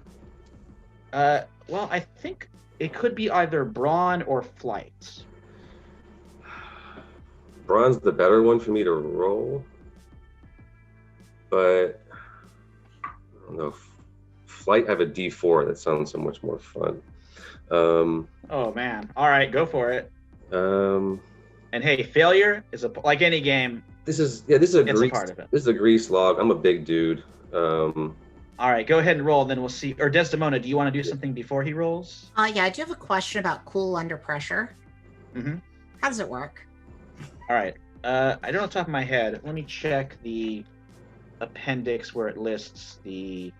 Well, I think it could be either brawn or flight. Brawn's the better one for me to roll, but I don't know. Flight, I have a D4. That sounds so much more fun. Oh man! All right, go for it. And hey, failure is like any game. This is a grease. Part of it. This is a grease log. I'm a big dude. All right, go ahead and roll, and then we'll see. Or Desdemona, do you want to do something before he rolls? Yeah, I do have a question about cool under pressure. Mm-hmm. How does it work? All right. I don't know off the top of my head. Let me check the appendix where it lists the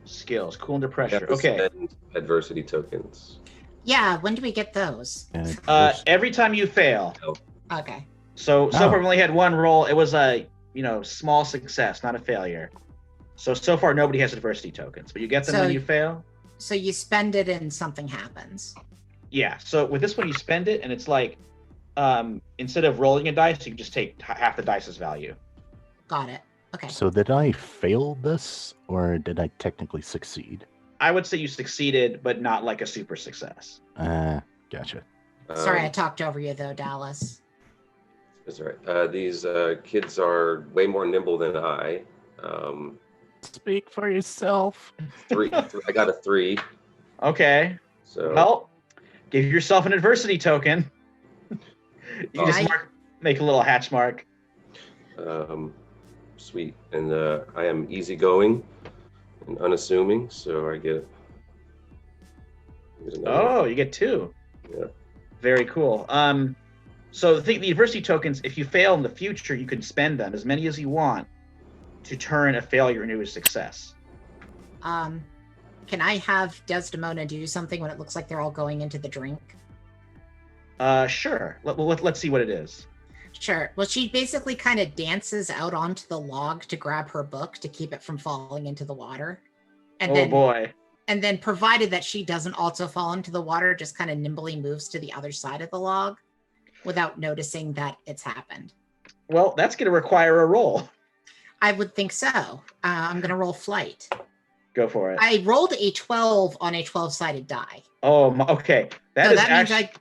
skills. Cool under pressure. Okay. Adversity tokens. Yeah, when do we get those? Every time you fail. Okay. So far we only had one roll. It was a small success, not a failure. So far nobody has adversity tokens, but you get them when you fail. So you spend it and something happens. Yeah. So with this one you spend it, and it's like instead of rolling a dice, you can just take half the dice's value. Got it. Okay. So did I fail this, or did I technically succeed? I would say you succeeded, but not like a super success. Gotcha. Sorry, I talked over you though, Dallas. That's all right. These kids are way more nimble than I. Speak for yourself. 3. I got a 3. Okay. So. Well, give yourself an adversity token. You just make a little hatch mark. Sweet. And I am easygoing and unassuming, so I get. Oh, you get 2. Yeah. Very cool. So the adversity tokens, if you fail in the future, you can spend them, as many as you want, to turn a failure into a success. Can I have Desdemona do something when it looks like they're all going into the drink? Sure. Let's see what it is. Sure. Well, she basically kind of dances out onto the log to grab her book to keep it from falling into the water. And boy. And then, provided that she doesn't also fall into the water, just kind of nimbly moves to the other side of the log without noticing that it's happened. Well, that's going to require a roll. I would think so. I'm going to roll flight. Go for it. I rolled a 12 on a 12-sided die. Oh, okay. That means I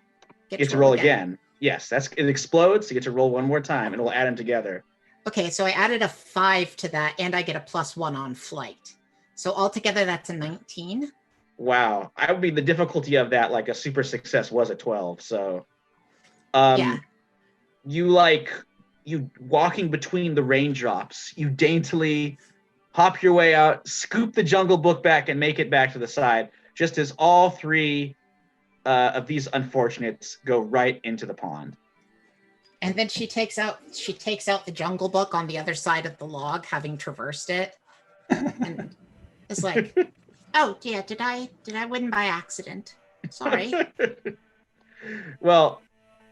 get to roll again. Yes, it explodes. So you get to roll one more time, and it'll add them together. Okay, so I added a 5 to that, and I get a +1 on flight. So altogether, that's a 19. Wow. I would be the difficulty of that, like a super success was a 12. So, yeah. You walking between the raindrops, you daintily hop your way out, scoop the Jungle Book back, and make it back to the side, just as all 3 of these unfortunates go right into the pond. And then she takes out the Jungle Book on the other side of the log, having traversed it. And it's like, oh yeah, did I win by accident? Sorry. Well,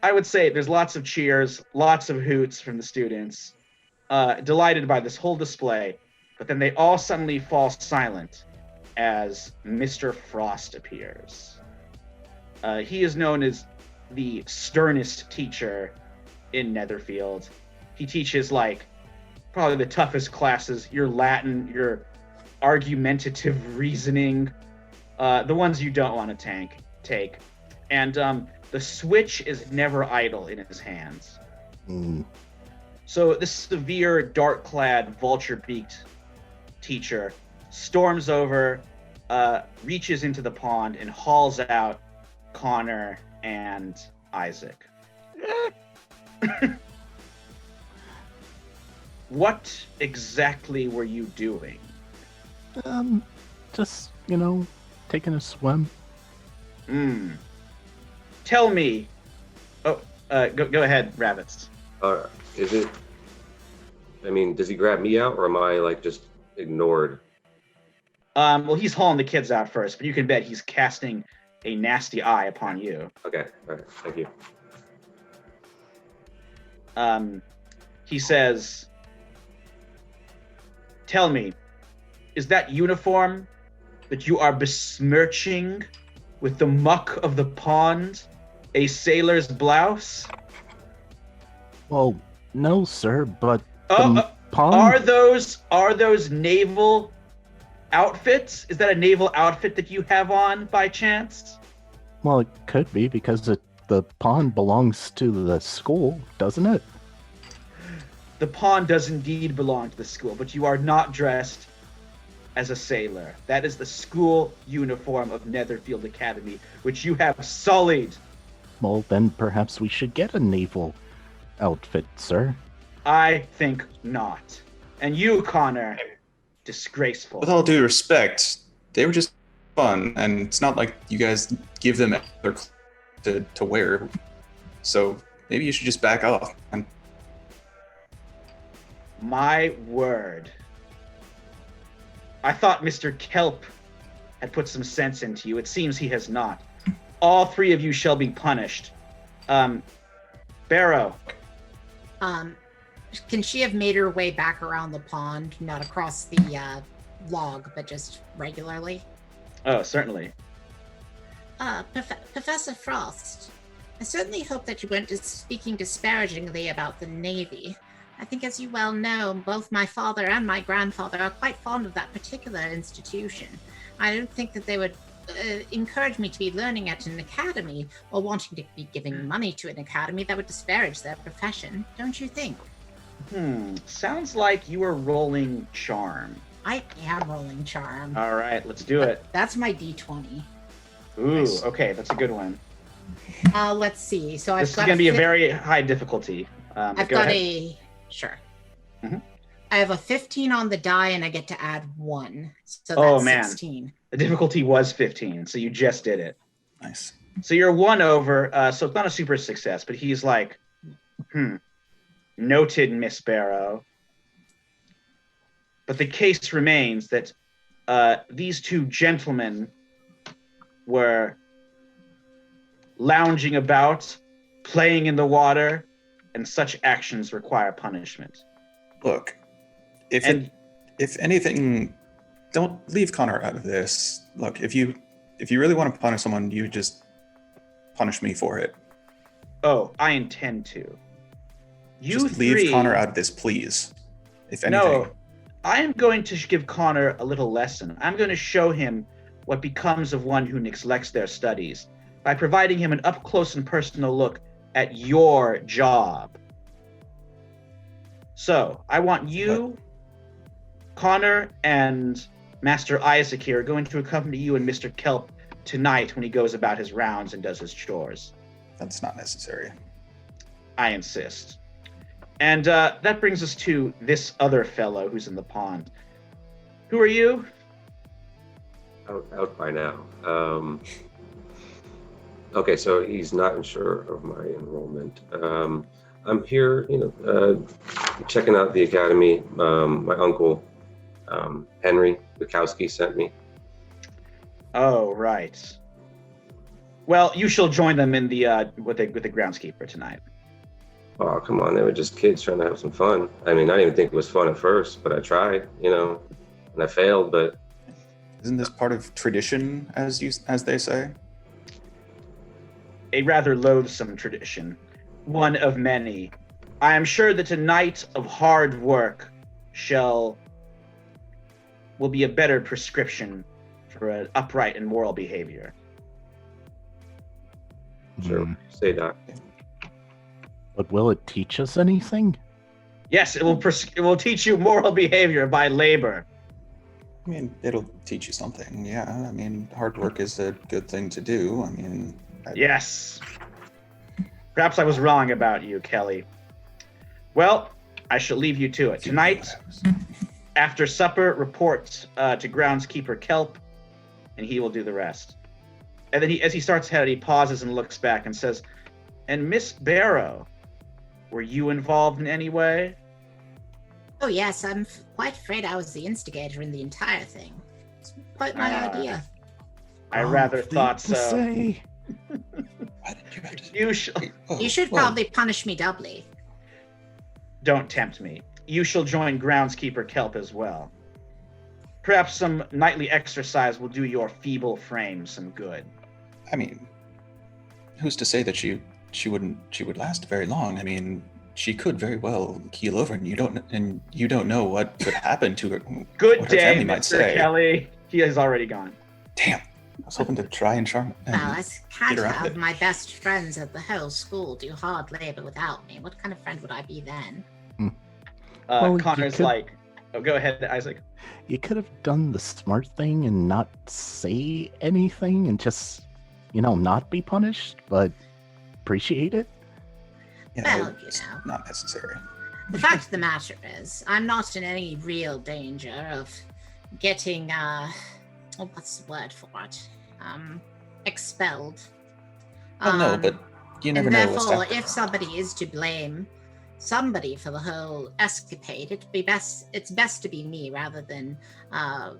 I would say there's lots of cheers, lots of hoots from the students, delighted by this whole display, but then they all suddenly fall silent as Mr. Frost appears. He is known as the sternest teacher in Netherfield. He teaches probably the toughest classes, your Latin, your argumentative reasoning, the ones you don't want to take. And the switch is never idle in his hands. So this severe, dark-clad, vulture-beaked teacher storms over, reaches into the pond, and hauls out Connor and Isaac. What exactly were you doing? Just, taking a swim. Tell me. Oh, go ahead, Rabbits. Is it? I mean, does he grab me out, or am I like just ignored? Well, he's hauling the kids out first, but you can bet he's casting a nasty eye upon you. Okay, all right, thank you. He says, "Tell me, is that uniform that you are besmirching with the muck of the pond a sailor's blouse?" Well, no, sir, but Oh, the pond... are those naval outfits? Is that a naval outfit that you have on by chance? Well, it could be because the pond belongs to the school, doesn't it? The pond does indeed belong to the school, but you are not dressed as a sailor. That is the school uniform of Netherfield Academy, which you have sullied. Well, then perhaps we should get a naval outfit, sir. I think not. And you, Connor, disgraceful. With all due respect, they were just fun, and it's not like you guys give them other clothes to wear. So maybe you should just back off. And my word. I thought Mr. Kelp had put some sense into you. It seems he has not. All three of you shall be punished. Barrow. Can she have made her way back around the pond, not across the log, but just regularly? Oh, certainly. Professor Frost, I certainly hope that you weren't speaking disparagingly about the Navy. I think, as you well know, both my father and my grandfather are quite fond of that particular institution. I don't think that they would encourage me to be learning at an academy or wanting to be giving money to an academy that would disparage their profession, don't you think? Sounds like you are rolling charm. I am rolling charm. All right, let's do it. That's my D20. Ooh, Nice. Okay, that's a good one. Let's see. So This is going to be a very high difficulty. I've go got ahead. Sure. Mhm. I have a 15 on the die, and I get to add 1. So that's Oh, man. 16. The difficulty was 15, so you just did it. nice. So you're 1 over, so it's not a super success, but he's like, noted, Miss Barrow. But the case remains that these two gentlemen were lounging about, playing in the water, and such actions require punishment. Look, if anything, don't leave Connor out of this. Look, if you really want to punish someone, you just punish me for it. Oh, I intend to. You Just leave Connor out of this, please. If anything. No, I am going to give Connor a little lesson. I'm going to show him what becomes of one who neglects their studies by providing him an up-close and personal look at your job. So, I want you, Connor, and Master Isaac here are going to accompany you and Mr. Kelp tonight when he goes about his rounds and does his chores. That's not necessary. I insist. And that brings us to this other fellow who's in the pond. Who are you? Out by now. Okay, so he's not sure of my enrollment. I'm here, checking out the academy. My uncle, Henry Bukowski, sent me. Oh, right. Well, you shall join them in the with the groundskeeper tonight. Oh, come on, they were just kids trying to have some fun. I mean, I didn't even think it was fun at first, but I tried, and I failed, but... Isn't this part of tradition, as they say? A rather loathsome tradition, one of many. I am sure that a night of hard work will be a better prescription for an upright and moral behavior. Sure, say that. But will it teach us anything? Yes, it will teach you moral behavior by labor. I mean, it'll teach you something. Yeah, I mean, hard work is a good thing to do. I mean, Yes. Perhaps I was wrong about you, Kelly. Well, I shall leave you to it. Tonight, after supper, report to groundskeeper Kelp, and he will do the rest. And then as he starts ahead, he pauses and looks back and says, "And Miss Barrow, were you involved in any way?" Oh yes, I'm quite afraid I was the instigator in the entire thing. It's quite my idea. I rather thought so. Say. Why did you have to? You should probably punish me doubly. Don't tempt me. You shall join groundskeeper Kelp as well. Perhaps some nightly exercise will do your feeble frame some good. I mean, who's to say that she would last very long? I mean, she could very well keel over, and you don't know what could happen to her. Good what her day, family might Mr. say. Kelly. He is already gone. Damn, I was hoping to try and charm. Well, I can't around have it. my best friends at the whole school do hard labor without me. What kind of friend would I be then? Well, you Connor's could- like, oh, go ahead, Isaac. You could have done the smart thing and not say anything and just, not be punished, but appreciate it. Well, It's not necessary. The fact of the matter is, I'm not in any real danger of getting, what's the word for it? Expelled. Well, no, but you never and know what's therefore, happening. if somebody is to blame somebody for the whole escapade, it's best to be me rather than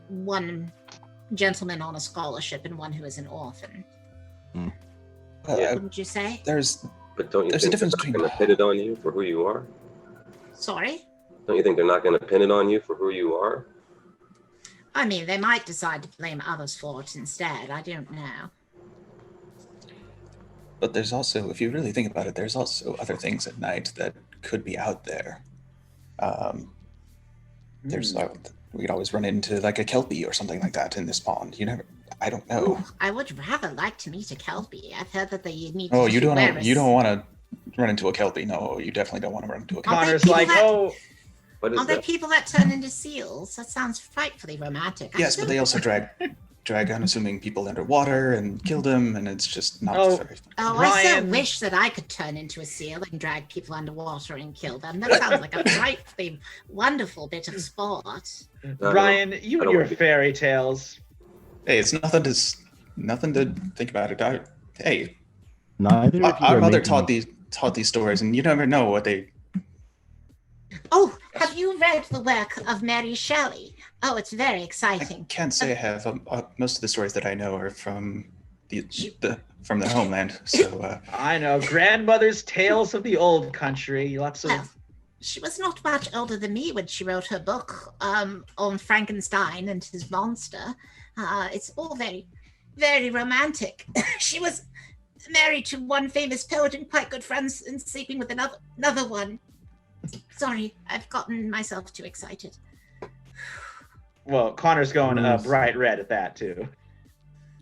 one gentleman on a scholarship and one who is an orphan. Yeah. Wouldn't you say? But don't you There's a think they're difference not between- going to pin it on you for who you are? Sorry? Don't you think they're not going to pin it on you for who you are? I mean, they might decide to blame others for it instead. I don't know. But there's also, if you really think about it, there's also other things at night that could be out there. There's we'd always run into like a kelpie or something like that in this pond. I don't know. Ooh, I would rather like to meet a kelpie. I've heard that they need Oh, to you don't wear know, a you don't want to run into a kelpie. No, you definitely don't want to run into a kelpie. Aren't they Connor's people like, that- oh, What is Are there that? people that turn into seals? That sounds frightfully romantic. Yes, but they also drag unassuming people underwater and kill them, and it's just not Oh. very. Oh, I so Ryan- wish that I could turn into a seal and drag people underwater and kill them. That sounds like a frightfully wonderful bit of sport. Brian, you I and don't your wanna be- fairy tales. Hey, it's nothing to think about it. Hey, Neither of you our are mother making taught these stories, and you never know what they. Oh, have you read the work of Mary Shelley? Oh, it's very I exciting. can't say I have. Most of the stories that I know are from from their homeland. So I know, grandmother's tales of the old country. Lots of. Well, she was not much older than me when she wrote her book on Frankenstein and his monster. It's all very, very romantic. She was married to one famous poet and quite good friends and sleeping with another one. Sorry, I've gotten myself too excited. Well, Connor's going Yes. bright red at that too.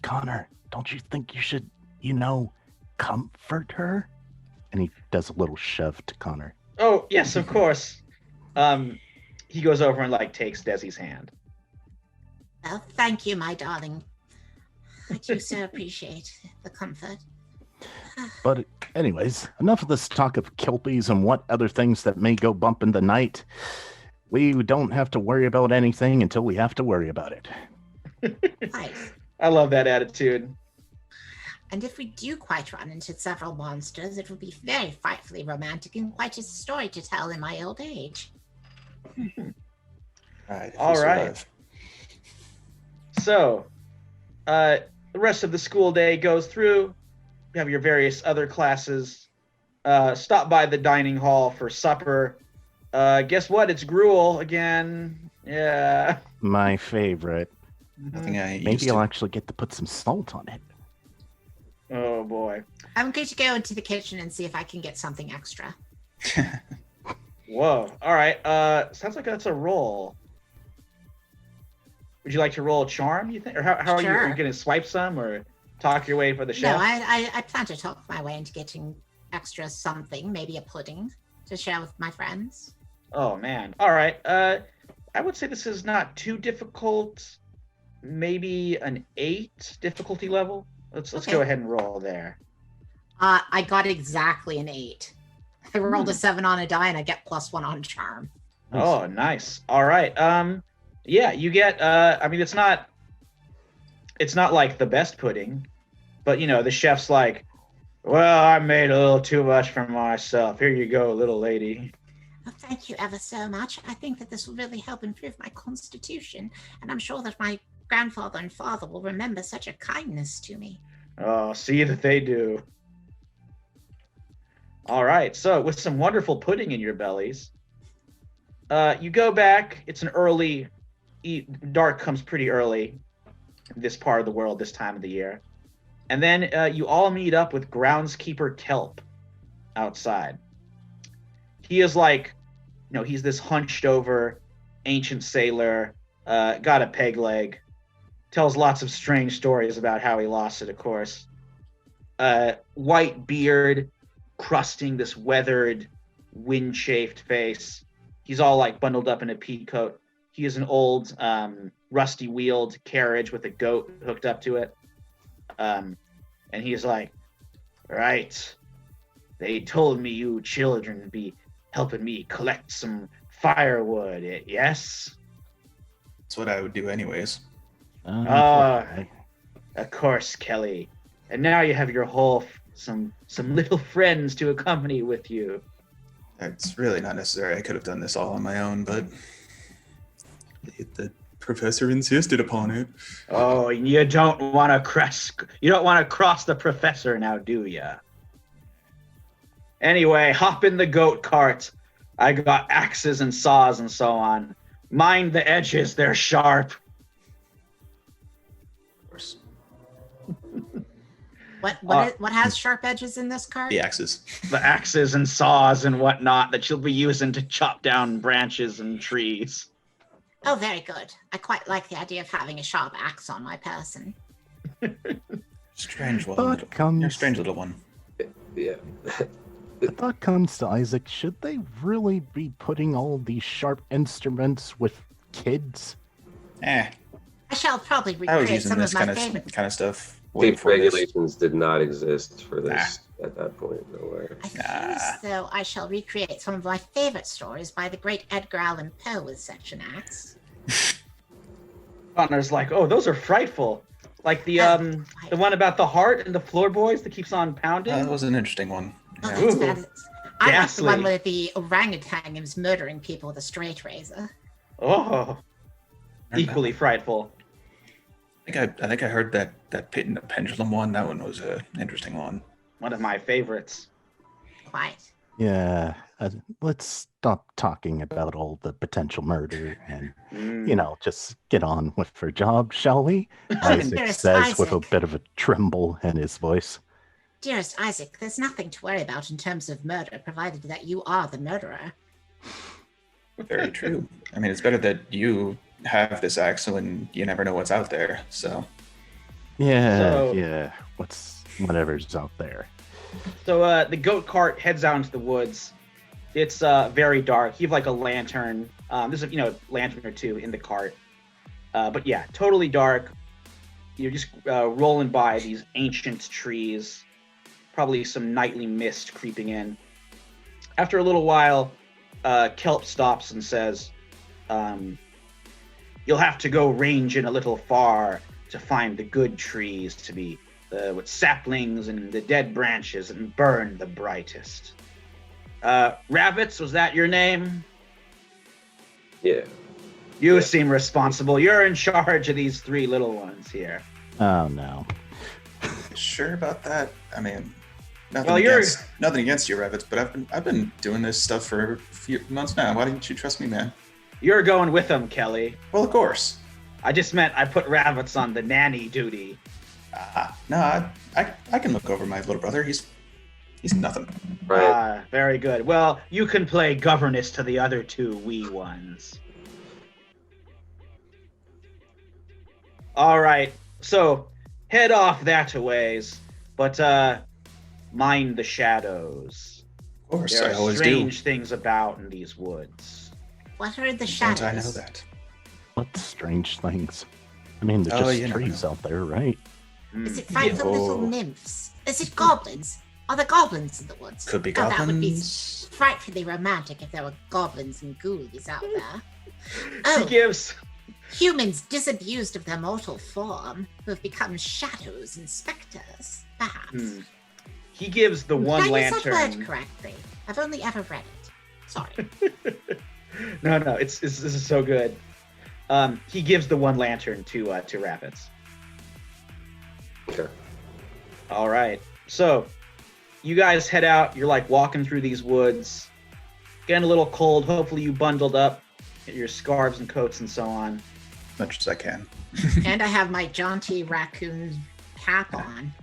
Connor, don't you think you should, comfort her? And he does a little shove to Connor. Oh yes, of course. He goes over and takes Desi's hand. Well, thank you, my darling. I do so appreciate the comfort. But anyways, enough of this talk of kelpies and what other things that may go bump in the night. We don't have to worry about anything until we have to worry about it. Right. I love that attitude. And if we do quite run into several monsters, it will be very frightfully romantic and quite a story to tell in my old age. right. All right. So, the rest of the school day goes through. You have your various other classes. Stop by the dining hall for supper. Guess what? It's gruel again. Yeah. My favorite. Nothing I used Maybe to. I'll actually get to put some salt on it. Oh boy. I'm going to go into the kitchen and see if I can get something extra. Whoa. All right. Sounds like that's a roll. Would you like to roll a charm? You think, or how are you? Are Sure. you going to swipe some or talk your way for the No, chef? I plan to talk my way into getting extra something, maybe a pudding, to share with my friends. Oh man. All right. I would say this is not too difficult. Maybe an 8 difficulty level. Let's Okay. go ahead and roll there. I got exactly an 8. I rolled a 7 on a die, and I get +1 on charm. Nice. Oh, nice. All right. Yeah, you get. I mean, it's not like the best pudding, but the chef's like, well, I made a little too much for myself. Here you go, little lady. Oh, thank you ever so much. I think that this will really help improve my constitution, and I'm sure that my grandfather and father will remember such a kindness to me. Oh, see that they do. All right. So with some wonderful pudding in your bellies, you go back. It's an early. Dark comes pretty early in this part of the world this time of the year. And then you all meet up with groundskeeper Kelp outside. He is like, he's this hunched over ancient sailor, got a peg leg, tells lots of strange stories about how he lost it, of course. White beard, crusting this weathered, wind-chafed face. He's all like bundled up in a pea coat. He is an old, rusty-wheeled carriage with a goat hooked up to it. And he's like, right, they told me you children would be helping me collect some firewood, yes? That's what I would do anyways. Of course, Kelly. And now you have your whole, some little friends to accompany with you. It's really not necessary. I could have done this all on my own, but the professor insisted upon it. Oh, you don't want to cross the professor now, do ya? Anyway, hop in the goat cart. I got axes and saws and so on. Mind the edges, they're sharp. Of course. What has sharp edges in this card? The axes. The axes and saws and whatnot that you'll be using to chop down branches and trees. Oh, very good. I quite like the idea of having a sharp axe on my person. Strange one. You're a strange little one. Yeah. The thought comes to Isaac, should they really be putting all these sharp instruments with kids? I shall probably I was recreate using some this of my kind favorite. of stuff. way State before this. regulations did not exist for this at that point. No way. I feel as though I shall recreate some of my favorite stories by the great Edgar Allan Poe with such an axe. Connor's like, oh, those are frightful. Like the one about the heart and the floorboards that keeps on pounding. That was an interesting one. Oh, Yeah. that's Ooh. bad. I like the Ghastly. one where the orangutan is murdering people with a straight razor. Oh, equally frightful. I think I heard that pit in the pendulum one. That one was an interesting one. One of my favorites. Quite. Yeah, let's stop talking about all the potential murder and, just get on with our job, shall we? Isaac Dearest says with a Isaac. bit of a tremble in his voice. Dearest Isaac, there's nothing to worry about in terms of murder, provided that you are the murderer. Very true. I mean, it's better that you have this axe when you never know what's out there. So Yeah, whatever's out there. So the goat cart heads out into the woods. It's very dark. You have like a lantern. There's a lantern or two in the cart. But yeah, totally dark. You're just rolling by these ancient trees. Probably some nightly mist creeping in. After a little while, Kelp stops and says, you'll have to go ranging a little far to find the good trees to be with saplings and the dead branches and burn the brightest. Rabbits, was that your name? Yeah. You seem responsible. You're in charge of these three little ones here. Oh no. sure about that? I mean, Well, nothing against you, Rabbits, but I've been doing this stuff for a few months now. Why didn't you trust me, man? You're going with them, Kelly. Well, of course. I just meant I put Rabbits on the nanny duty. No, I can look over my little brother. He's nothing. Right. Very good. Well, you can play governess to the other two wee ones. All right. So head off that a ways, but mind the shadows. Of course, There I are always strange things about in these woods. What are the do. shadows? Don't I know that? What strange things? I mean, they're Oh, just you never trees know. out there, right? Is it He frightful gives- little Oh. nymphs? Is it goblins? Are there goblins in the woods? Could be Oh, that would be goblins. frightfully romantic if there were goblins and ghoulies out there. He Oh, gives humans disabused of their mortal form who have become shadows and specters, perhaps. he gives the one Did I use that word lantern. correctly? I've only ever read it. Sorry. No, this is so good. He gives the one lantern to Rabbits. Okay. All right. So you guys head out. You're like walking through these woods, getting a little cold. Hopefully you bundled up, get your scarves and coats and so on. Much as I can. And I have my jaunty raccoon cap on.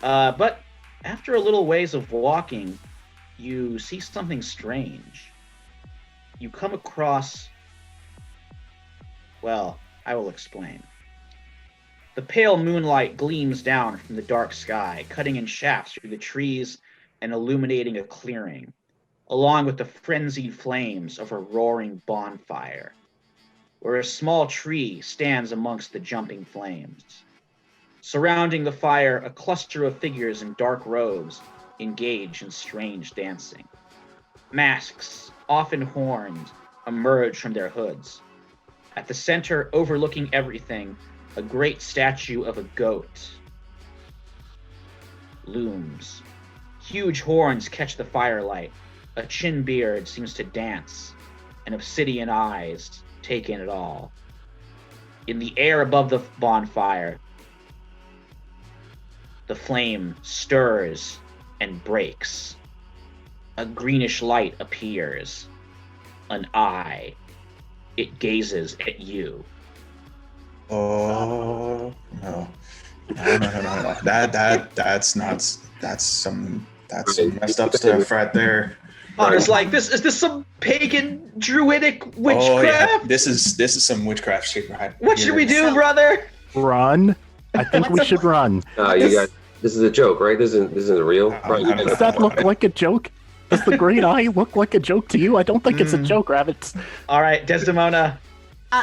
But after a little ways of walking, you see something strange. You come across... Well, I will explain. The pale moonlight gleams down from the dark sky, cutting in shafts through the trees and illuminating a clearing, along with the frenzied flames of a roaring bonfire, where a small tree stands amongst the jumping flames. Surrounding the fire, a cluster of figures in dark robes engage in strange dancing. Masks, often horned, emerge from their hoods. At the center, overlooking everything, a great statue of a goat looms. Huge horns catch the firelight. A chin beard seems to dance, and obsidian eyes take in it all. In the air above the bonfire, the flame stirs and breaks. A greenish light appears. An eye. It gazes at you. Oh no. No. That's some messed up stuff right there. I was like, is this some pagan druidic witchcraft? Oh yeah, this is some witchcraft shit right What should we here. do, brother? Run. I think we should run. You guys, this is a joke, right? This isn't real. Right, you guys- Does that look like a joke? Does the great eye look like a joke to you? I don't think it's a joke, Rabbits. All right, Desdemona.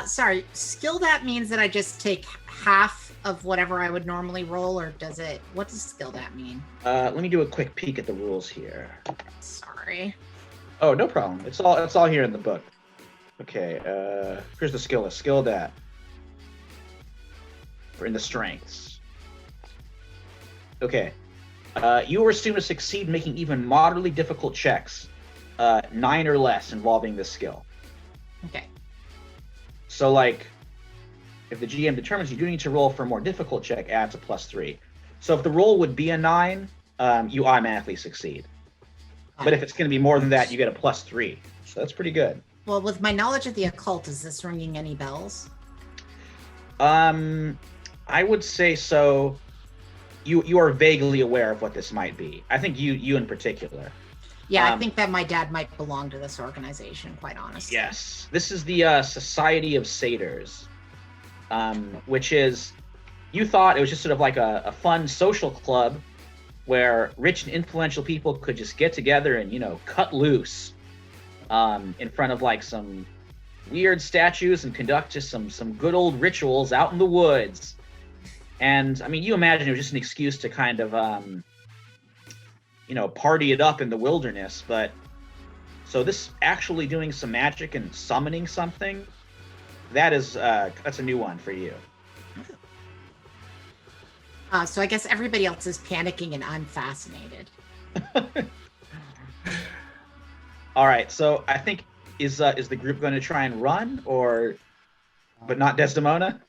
Sorry, skill that means that I just take half of whatever I would normally roll, or does it? What does skill that mean? Let me do a quick peek at the rules here. Sorry. Oh, no problem. It's all here in the book. Okay, here's the skill list. Skill that. For in the strengths. Okay. You are assumed to succeed making even moderately difficult checks, 9 or less involving this skill. Okay. So, like, if the GM determines you do need to roll for a more difficult check, adds a +3. So if the roll would be a 9, you automatically succeed. But if it's going to be more than that, you get a +3. So that's pretty good. Well, with my knowledge of the occult, is this ringing any bells? I would say so. You are vaguely aware of what this might be. I think you in particular. Yeah, I think that my dad might belong to this organization, quite honestly. Yes. This is the Society of Satyrs, which is, you thought it was just sort of like a fun social club where rich and influential people could just get together and, cut loose in front of like some weird statues and conduct just some good old rituals out in the woods. And I mean, you imagine it was just an excuse to kind of, party it up in the wilderness. But so this actually doing some magic and summoning something, that's a new one for you. So I guess everybody else is panicking and I'm fascinated. All right. So I think is the group going to try and run, but not Desdemona?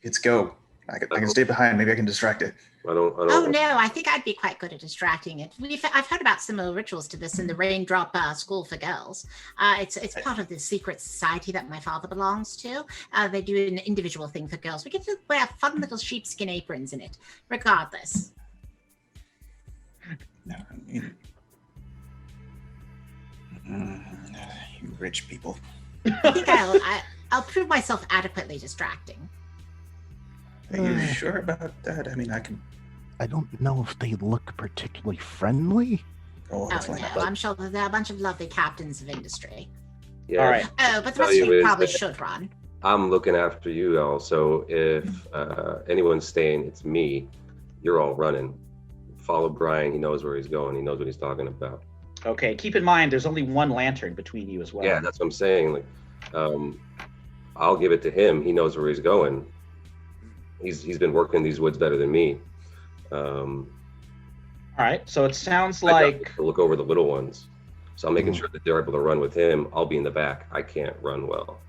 Let's go. I can stay behind. Maybe I can distract it. I don't. Oh no, I think I'd be quite good at distracting it. I've heard about similar rituals to this in the Raindrop School for Girls. It's part of the secret society that my father belongs to. They do an individual thing for girls. We get to wear fun little sheepskin aprons in it. Regardless. No, you rich people. I think I'll prove myself adequately distracting. Are you sure about that? I mean, I can I don't know if they look particularly friendly. Oh, let's Oh, find no, out. I'm sure that there are a bunch of lovely captains of industry. Yeah. All right. Oh, but the Tell rest of you you is probably that- should run. I'm looking after you all. So if anyone's staying, it's me. You're all running. Follow Brian. He knows where he's going. He knows what he's talking about. Okay. Keep in mind, there's only one lantern between you as well. Yeah, that's what I'm saying. Like, I'll give it to him. He knows where he's going. He's been working these woods better than me. All right. So it sounds I got like to look over the little ones. So I'm making Mm. sure that they're able to run with him. I'll be in the back. I can't run well.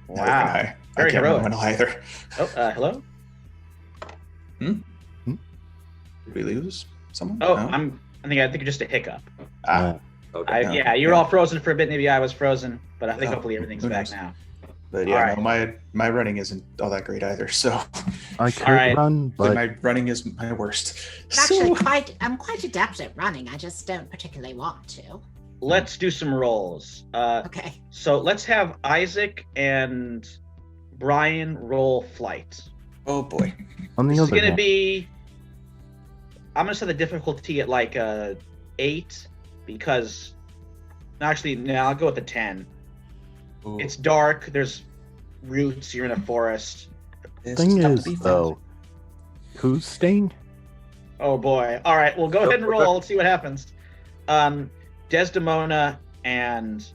Neither can wow. I Very can't heroic. run well either. Oh, hello. Did we lose someone? Oh, No? I think just a hiccup. Ah, Okay. No. Yeah, you're all frozen for a bit. Maybe I was frozen, but I think Oh, hopefully everything's who back knows? now. but yeah, all right. no, my running isn't all that great either. So I could right. run, but my running is my worst. Actually, So, I'm quite adept at running. I just don't particularly want to. Let's do some rolls. Okay. So let's have Isaac and Brian roll flight. oh boy. on the This is other gonna hand, be. I'm gonna set the difficulty at like 8 because. Actually, no, I'll go with the 10. Ooh, It's dark. There's roots. You're in a forest. this thing tough is to be found. though, who's staying? Oh boy! All right, well, go ahead and roll. Let's see what happens. Desdemona and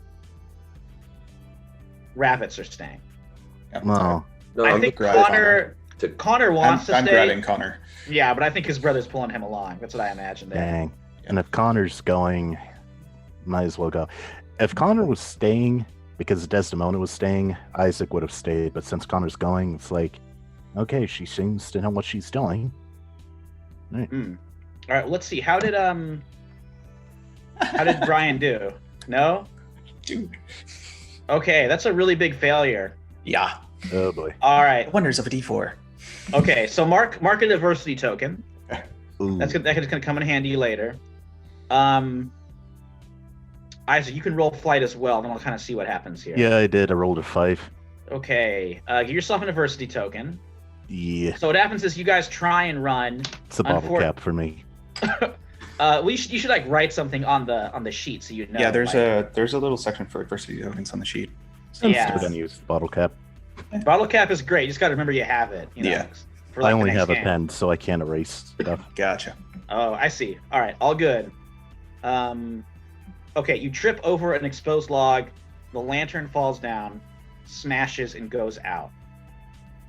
Rabbits are staying. Yeah, No, No, I I'm think grab Connor wants to I'm stay. grabbing Connor. Yeah, but I think his brother's pulling him along. That's what I imagine there. dang. And if Connor's going, might as well go. If Connor was staying because Desdemona was staying, Isaac would have stayed. But since Connor's going, it's like, okay, she seems to know what she's doing. All right, well, let's see. How did Brian do? No? Dude. Okay, that's a really big failure. Yeah. Oh boy. All right. Wonders of a D4. Okay, so mark a diversity token. Ooh. That's gonna come in handy later. Isaac, you can roll flight as well, then we'll kind of see what happens here. Yeah, I did. I rolled a 5. Okay, give yourself an adversity token. Yeah, So what happens is you guys try and run. it's a bottle Unfor- cap for me. You should like write something on the sheet so you know. Yeah, there's like, a little section for adversity tokens on the sheet. I'm Yeah. still gonna use the bottle cap. bottle cap is great. You just got to remember you have it. You know, Yeah. For like I the only next have a game. pen, so I can't erase stuff. Gotcha. Oh, I see. All right, all good. Okay, you trip over an exposed log. The lantern falls down, smashes, and goes out.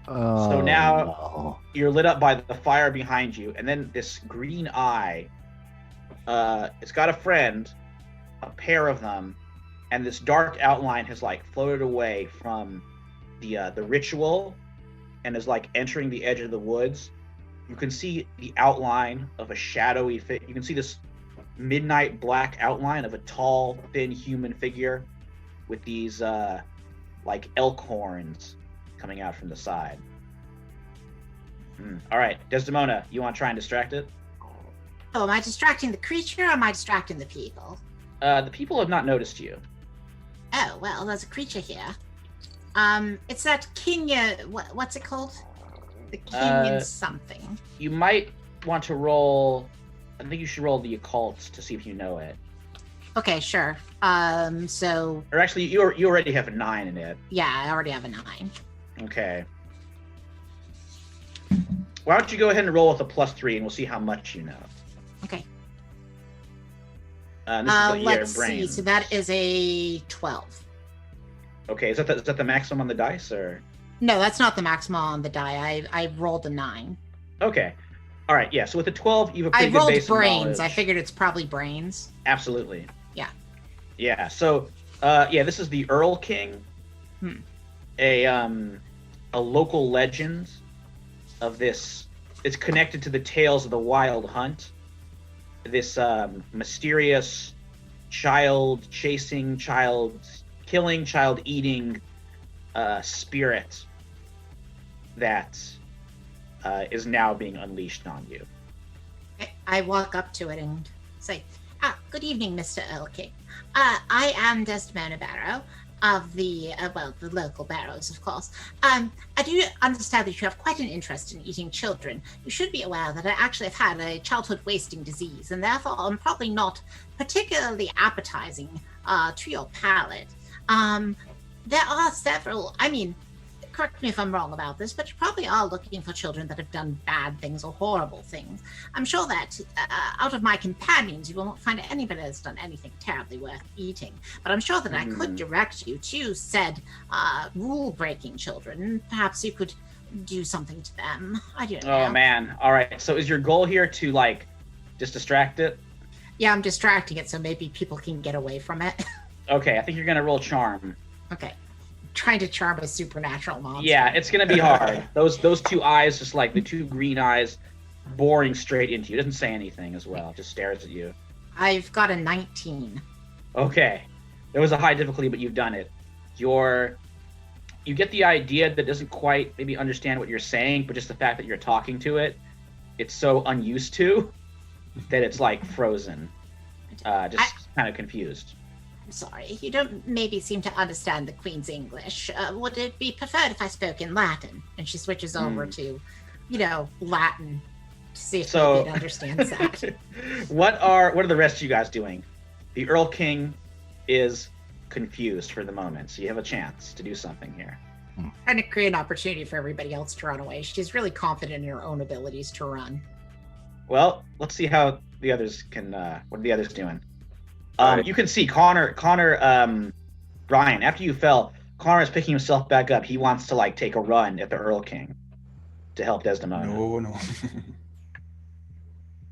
Oh, now- no. You're lit up by the fire behind you, and then this green eye. It's got a friend, a pair of them, and this dark outline has like floated away from the ritual, and is like entering the edge of the woods. You can see the outline of a shadowy You can see this midnight black outline of a tall, thin human figure with these like elk horns coming out from the side. All right, Desdemona, you want to try and distract it? Oh, am I distracting the creature or am I distracting the people? The people have not noticed you. Oh, well, there's a creature here. It's that king, what's it called? The king and something. You might want to roll. I think you should roll the occult to see if you know it. Okay, sure. So, Or actually, you already have a 9 in it. yeah, I already have a 9. Okay. Why don't you go ahead and roll with a +3, and we'll see how much you know. Okay. This is the Let's brain. see. So that is a 12. Okay, is that the maximum on the dice, or? No, that's not the maximum on the die. I rolled a 9. Okay. All right. Yeah. So with the 12, you have a I pretty good rolled base of brains. I knowledge. figured it's probably brains. Absolutely. Yeah. Yeah. So, this is the Earl King, a local legend of this. It's connected to the tales of the Wild Hunt. This mysterious child chasing, child killing, child eating spirit that is now being unleashed on you. I walk up to it and say, good evening, Mr. Earl King. I am Desdemona Barrow. of the local barrows, of course. I do understand that you have quite an interest in eating children. You should be aware that I actually have had a childhood wasting disease, and therefore I'm probably not particularly appetizing to your palate. There are several, correct me if I'm wrong about this, but you probably are looking for children that have done bad things or horrible things. I'm sure that out of my companions, you will not find anybody that's done anything terribly worth eating. But I'm sure that I could direct you to said rule-breaking children. Perhaps you could do something to them. I don't know. Oh, man. All right. So is your goal here to, like, just distract it? Yeah, I'm distracting it so maybe people can get away from it. Okay, I think you're going to roll charm. Okay. Trying to charm a supernatural monster. Yeah, it's gonna be hard. Those two eyes, just like the two green eyes, boring straight into you. Doesn't say anything as well. Just stares at you. I've got a 19. Okay, there was a high difficulty, but you've done it. You get the idea that it doesn't quite maybe understand what you're saying, but just the fact that you're talking to it, it's so unused to that it's like frozen, kind of confused. I'm sorry, you don't maybe seem to understand the Queen's English. Would it be preferred if I spoke in Latin? And she switches over to, Latin to see if it understands that. What are the rest of you guys doing? The Earl King is confused for the moment, so you have a chance to do something here. Trying to create an opportunity for everybody else to run away. She's really confident in her own abilities to run. Well, let's see how the others can. What are the others doing? Right. You can see Connor, Brian, after you fell, Connor is picking himself back up. He wants to take a run at the Earl King to help Desdemona. No.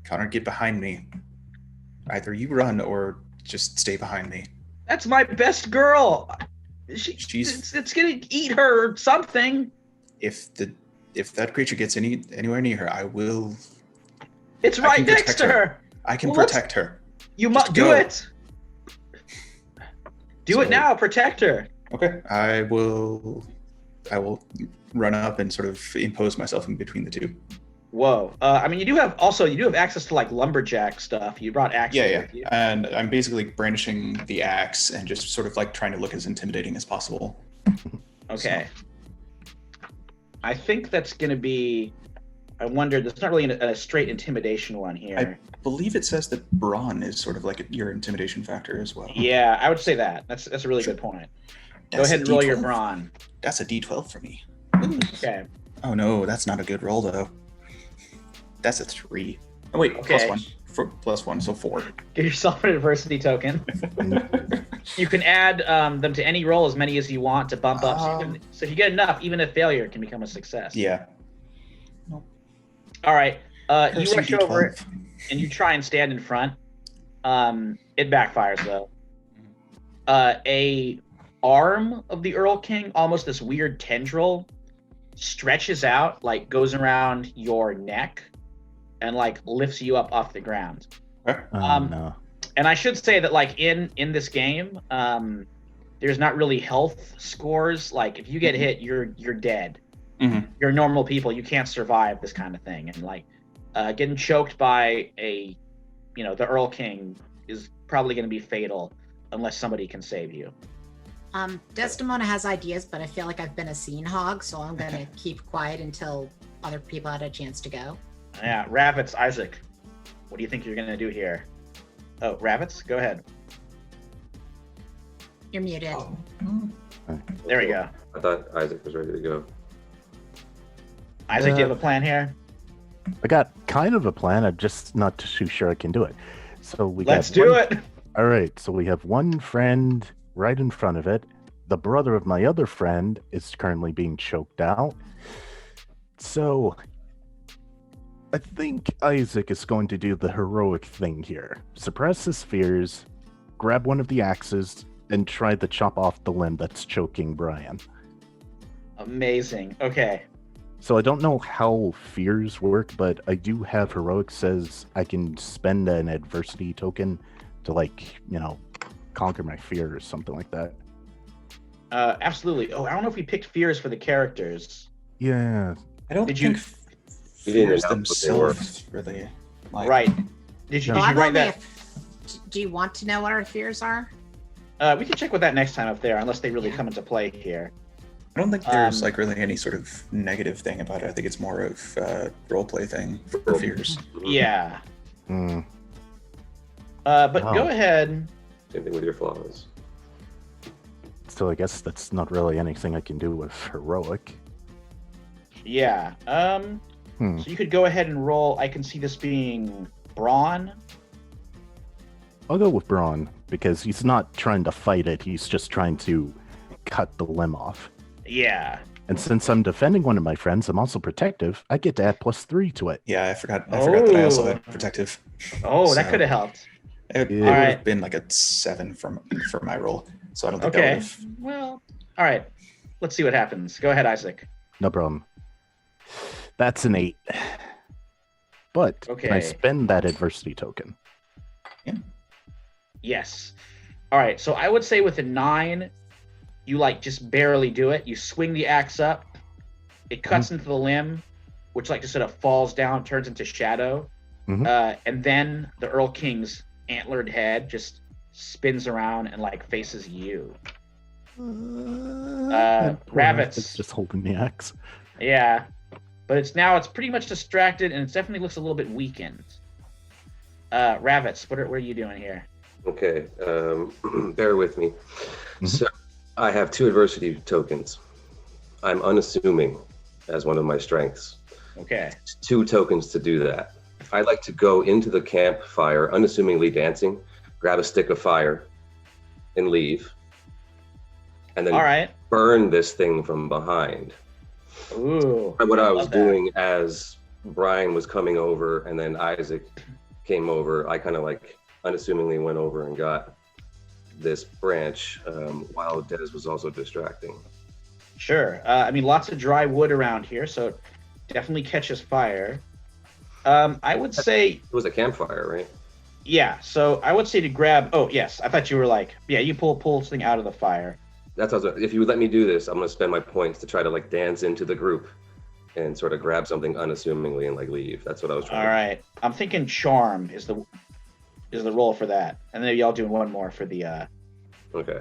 Connor, get behind me. Either you run or just stay behind me. That's my best girl. It's gonna eat her or something. If that creature gets anywhere near her, I will. It's right next to her. I can protect her. You must do it. Do it now. Protect her. Okay. I will run up and sort of impose myself in between the two. Whoa. You do have access to lumberjack stuff. You brought axes. Yeah. With you. And I'm basically brandishing the axe and just sort of trying to look as intimidating as possible. Okay. So. I think that's going to be. I wonder. There's not really a straight intimidation one here. I believe it says that brawn is sort of your intimidation factor as well. Yeah, I would say that. That's a really good point. Go ahead and roll your brawn. That's a D12 for me. Okay. Oh no, that's not a good roll though. That's a 3. Oh wait, okay. plus one, so 4. Give yourself an adversity token. You can add them to any roll, as many as you want, to bump up. So if you get enough, even a failure can become a success. Yeah. All right. You rush over and you try and stand in front. It backfires though. A arm of the Earl King, almost this weird tendril, stretches out, goes around your neck, and lifts you up off the ground. No. And I should say that in this game, there's not really health scores. If you get hit, you're dead. Mm-hmm. You're normal people. You can't survive this kind of thing. And getting choked by the Earl King is probably going to be fatal unless somebody can save you. Desdemona has ideas, but I feel like I've been a scene hog, so I'm going to keep quiet until other people had a chance to go. Yeah, Ravitz, Isaac, what do you think you're going to do here? Oh, Ravitz, go ahead. You're muted. Oh. There we go. I thought Isaac was ready to go. Isaac, do you have a plan here? I got kind of a plan. I'm just not too sure I can do it. So Let's do it. All right. So we have one friend right in front of it. The brother of my other friend is currently being choked out. So I think Isaac is going to do the heroic thing here. Suppress his fears, grab one of the axes, and try to chop off the limb that's choking Brian. Amazing. Okay. So I don't know how fears work, but I do have heroic says I can spend an adversity token to conquer my fear or something like that. Absolutely. Oh, I don't know if we picked fears for the characters. Yeah. I don't Did think you- fears announce what they were. themselves really. Right. Did you No. write that? Do you want to know what our fears are? We can check with that next time up there, unless they really come into play here. I don't think there's like really any sort of negative thing about it. I think it's more of a roleplay thing for fears. Yeah. Hmm. But Oh. go ahead. Same thing with your flaws. So I guess that's not really anything I can do with heroic. Yeah. Hmm. So you could go ahead and roll. I can see this being brawn. I'll go with Braun because he's not trying to fight it. He's just trying to cut the limb off. Yeah. And since I'm defending one of my friends, I'm also protective. I get to add +3 to it. Yeah, I forgot that I also Oh. had protective. Oh, that So- could have helped. It Yeah. would Alright. have been like a 7 for my roll. So I don't think Okay. that would have. Well, all right. Let's see what happens. Go ahead, Isaac. No problem. That's an 8. But can I Okay. spend that adversity token? Yes. All right. So I would say with a 9, you like just barely do it. You swing the axe up. It cuts into the limb, which like just sort of falls down, turns into shadow. Mhm. And then the Earl King's antlered head just spins around and like faces you. And poor rabbits. Rabbit's just holding the axe. Yeah. But it's pretty much distracted and it definitely looks a little bit weakened. Rabbits, what are you doing here? Okay, bear with me. Mhm. So I have 2 adversity tokens. I'm unassuming as one of my strengths. Okay. 2 tokens to do that. I like to go into the campfire, unassumingly dancing, grab a stick of fire, and leave. And then All right. burn this thing from behind. Ooh. What I was love that. doing as Brian was coming over and then Isaac came over, I kind of like unassumingly went over and got this branch while Des was also distracting. Sure. I mean, lots of dry wood around here, so it definitely catches fire. I would say, It was a campfire, right? yeah. So I would say to grab. Oh, yes. I thought you were like, yeah. You pull something out of the fire. That's what if you would let me do this, I'm gonna spend my points to try to like dance into the group and sort of grab something unassumingly and like leave. That's what I was trying All right. I'm thinking charm is the roll for that, and then y'all doing one more for the. Okay.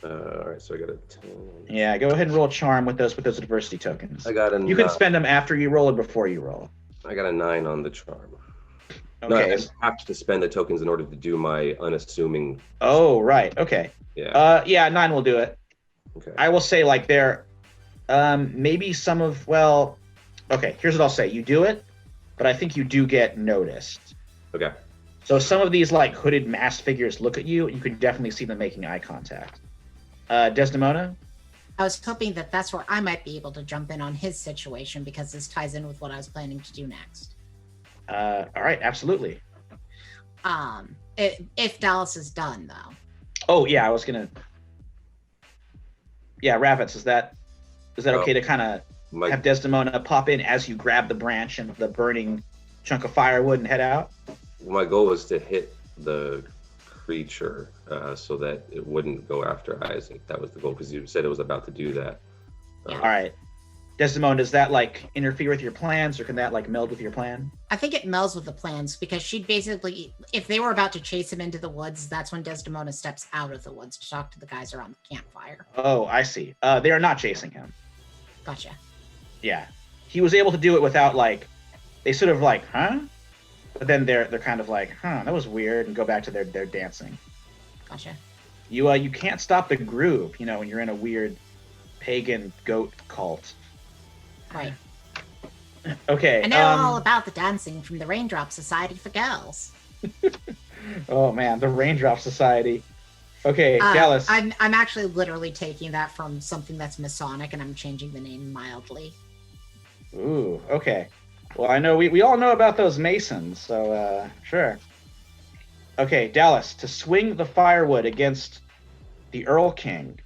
All right, so I got a 10. Yeah. Go ahead and roll charm with those adversity tokens. I got a You can spend them after you roll or before you roll. I got a 9 on the charm. No, Okay. I have to spend the tokens in order to do my unassuming. Oh, right. Okay. Yeah. Yeah. 9 will do it. Okay. I will say like there, maybe some of well, okay. Here's what I'll say: you do it, but I think you do get noticed. Okay. So some of these like hooded masked figures look at you. You can definitely see them making eye contact. Desdemona. I was hoping that that's where I might be able to jump in on his situation because this ties in with what I was planning to do next. All right, absolutely. If Dallas is done though. Oh yeah, I was gonna. Yeah, rabbits. Is that okay to kind of My, have Desdemona pop in as you grab the branch and the burning chunk of firewood and head out? my goal was to hit the creature so that it wouldn't go after Isaac. That was the goal because you said it was about to do that. All right, Desdemona. Does that like interfere with your plans, or can that like meld with your plan? I think it melds with the plans because she'd basically, if they were about to chase him into the woods, that's when Desdemona steps out of the woods to talk to the guys around the campfire. Oh, I see. They are not chasing him. Gotcha. Yeah, he was able to do it without like, they sort of like, huh? But then they're kind of like, huh, that was weird, and go back to their dancing. Gotcha. You can't stop the groove, you know, when you're in a weird pagan goat cult. Right. Okay. I know all about the dancing from the Raindrop Society for Girls. Oh man, the Raindrop Society. Okay, Dallas. I'm actually literally taking that from something that's Masonic, and I'm changing the name mildly. Ooh, okay. Well, I know we all know about those Masons, so sure. Okay, Dallas, to swing the firewood against the Earl King,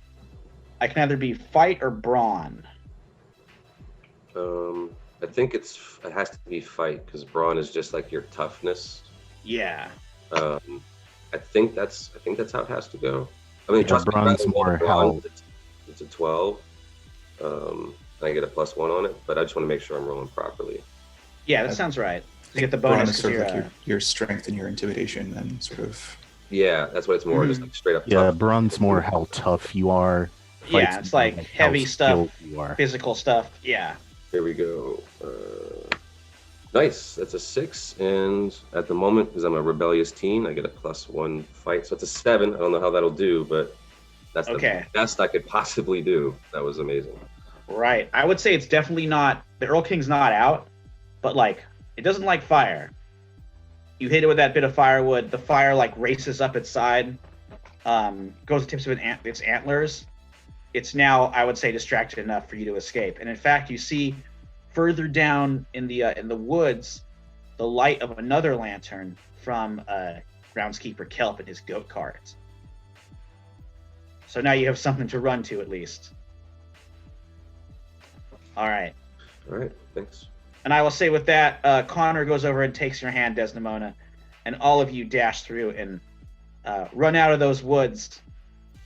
I can either be fight or brawn. I think it has to be fight because brawn is just like your toughness. Yeah. I think that's how it has to go. I mean, Yeah, trust me, brawn's rather more than brawn, health. it's a 12. I get a +1 on it, but I just want to make sure I'm rolling properly. Yeah, that sounds right. You get the Brawn bonus is sort of because like your strength and your intimidation, and sort of Yeah, that's what it's more, just like straight up Yeah, tough. Brun's more how tough you are. Yeah, Fight's it's more like how heavy stuff, skilled you are. physical stuff. Yeah. Here we go. Nice. That's a 6, and at the moment, because I'm a rebellious teen, I get a +1 fight, so it's a 7. I don't know how that'll do, but that's Okay. the best I could possibly do. That was amazing. Right. I would say it's definitely not, the Earl King's not out, but like it doesn't like fire. You hit it with that bit of firewood, the fire like races up its side, goes to the tips of its antlers. It's now, I would say, distracted enough for you to escape. And in fact, you see further down in the woods the light of another lantern from groundskeeper Kelp and his goat cart. So now you have something to run to at least. All right. All right, thanks. And I will say with that, Connor goes over and takes your hand, Desdemona, and all of you dash through and run out of those woods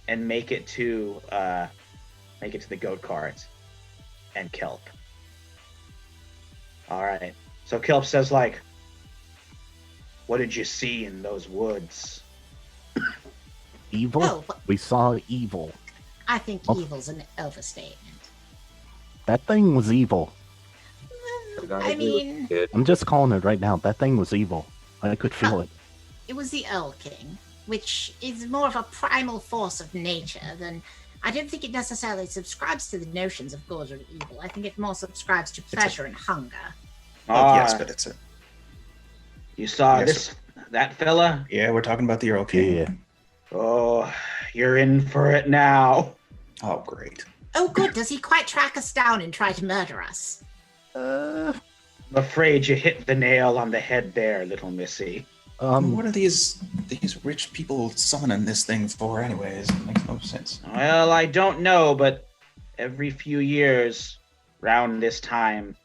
and make it to the goat cart and Kelp. All right. So Kelp says, like, what did you see in those woods? Evil? Oh, but We saw evil. I think Oh. evil's an overstatement. That thing was evil. I mean, Kid. I'm just calling it right now. That thing was evil. I could feel it. it was the Earl King, which is more of a primal force of nature than. I don't think it necessarily subscribes to the notions of good or evil. I think it more subscribes to pleasure and hunger. Oh, yes, but it's a... You saw Yes, that fella? Yeah, we're talking about the Earl King. Yeah. Oh, you're in for it now. Oh, great. Oh, good. Does he quite track us down and try to murder us? I'm afraid you hit the nail on the head there, little missy. What are these rich people summoning this thing for anyways? It makes no sense. Well, I don't know, but every few years, round this time,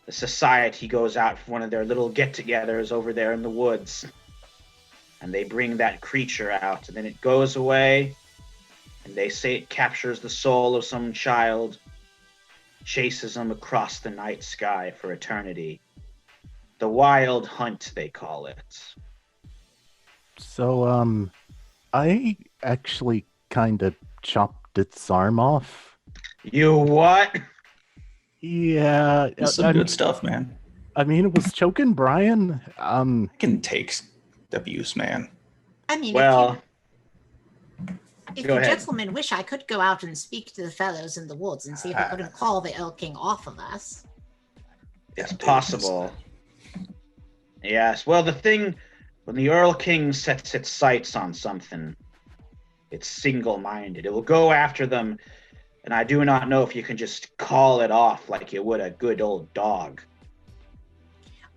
the society goes out for one of their little get-togethers over there in the woods. And they bring that creature out, and then it goes away, and they say it captures the soul of some child, chases them across the night sky for eternity. The Wild Hunt, they call it. So, I actually kind of chopped its arm off. You what? Yeah. That's some good stuff, man. I mean, it was choking Brian. I can take abuse, man. I mean, Well, if go you ahead. gentlemen wish, I could go out and speak to the fellows in the woods and see if I couldn't call the Earl King off of us. it's possible. Yes. Well, the thing, when the Earl King sets its sights on something, it's single-minded. It will go after them, and I do not know if you can just call it off like you would a good old dog.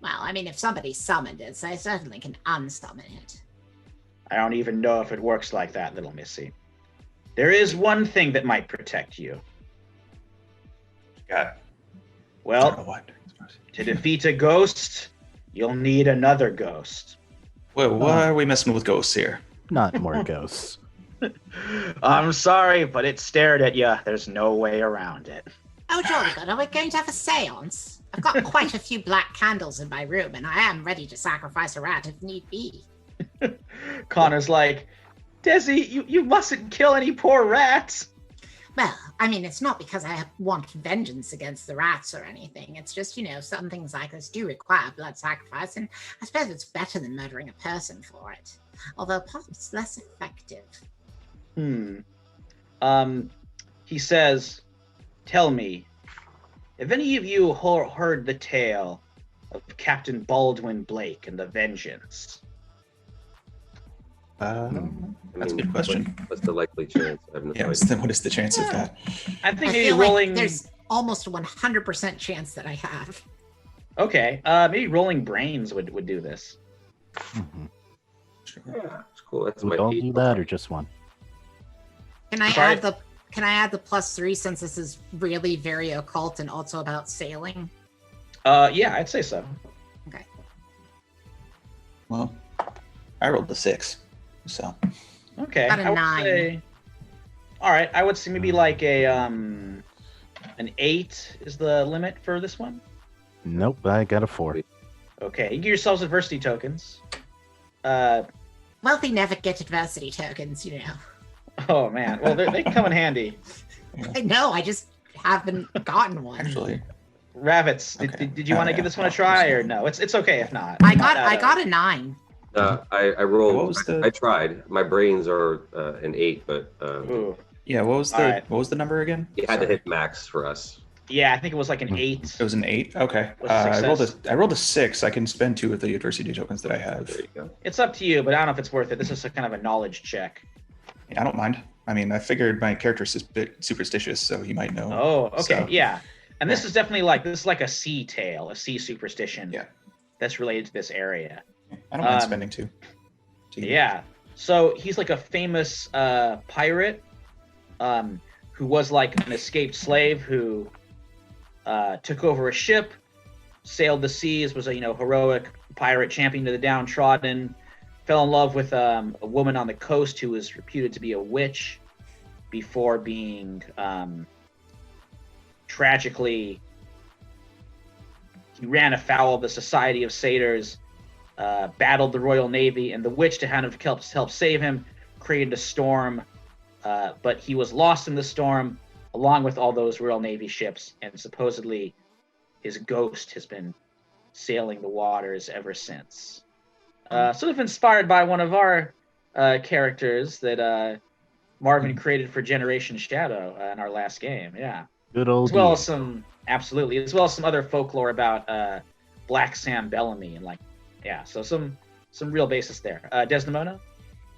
Well, I mean, if somebody summoned it, so I certainly can unsummon it. I don't even know if it works like that, little missy. There is one thing that might protect you. God, I don't know Well, what. to defeat a ghost, you'll need another ghost. Well, why are we messing with ghosts here? Not more ghosts. I'm sorry, but it stared at you. There's no way around it. Oh, jolly good. Are we going to have a seance? I've got quite a few black candles in my room, and I am ready to sacrifice a rat if need be. Connor's like, Desi, you mustn't kill any poor rats. Well, I mean, it's not because I want vengeance against the rats or anything. It's just, some things like this do require blood sacrifice, and I suppose it's better than murdering a person for it. Although perhaps less effective. He says, tell me, have any of you heard the tale of Captain Baldwin Blake and the Vengeance? That's a good question. What's the likely chance? I have no Yeah, idea. what is the chance of that? I think I maybe feel rolling... like there's almost a 100% chance that I have. Okay, maybe rolling brains would do this. Mhm. Sure. Yeah, it's cool. That's Do we my all piece. do that or just one? Can I Sorry? add the +3 since this is really very occult and also about sailing? Yeah, I'd say so. Okay. Well, I rolled the 6, so Okay. About a I would 9. say- all right, I would say maybe like an 8 is the limit for this one. Nope, I got a 4. Okay, you give yourselves adversity tokens. wealthy never get adversity tokens, you know. Oh man, well they come in handy. I know, I just haven't gotten one. Actually, Rabbits, Okay. did you want to give this one a try or no? It's okay if not. I got a 9. I rolled. What was the- I tried. My brains are an 8, but Ooh. yeah. What was the Alright. what was the number again? you had to Sorry. hit max for us. Yeah, I think it was like an 8. It was an 8. Okay. Was I rolled a 6. I can spend 2 of the adversity tokens that I have. There you go. It's up to you, but I don't know if it's worth it. This is a kind of a knowledge check. Yeah, I don't mind. I mean, I figured my character's a bit superstitious, so he might know. Oh, okay, So- yeah. And this is definitely like a sea tale, a sea superstition. Yeah. That's related to this area. I don't mind Um, spending 2. Yeah. So he's like a famous pirate who was like an escaped slave who took over a ship, sailed the seas, was a heroic pirate champion to the downtrodden, fell in love with a woman on the coast who was reputed to be a witch before being tragically he ran afoul of the Society of Satyrs, battled the Royal Navy, and the witch, to kind of help save him, created a storm. But he was lost in the storm, along with all those Royal Navy ships, and supposedly his ghost has been sailing the waters ever since. Sort of inspired by one of our characters that Marvin created for Generation Shadow in our last game. Yeah, Good old as well you. as some other folklore about Black Sam Bellamy and so some real basis there. Desdemona.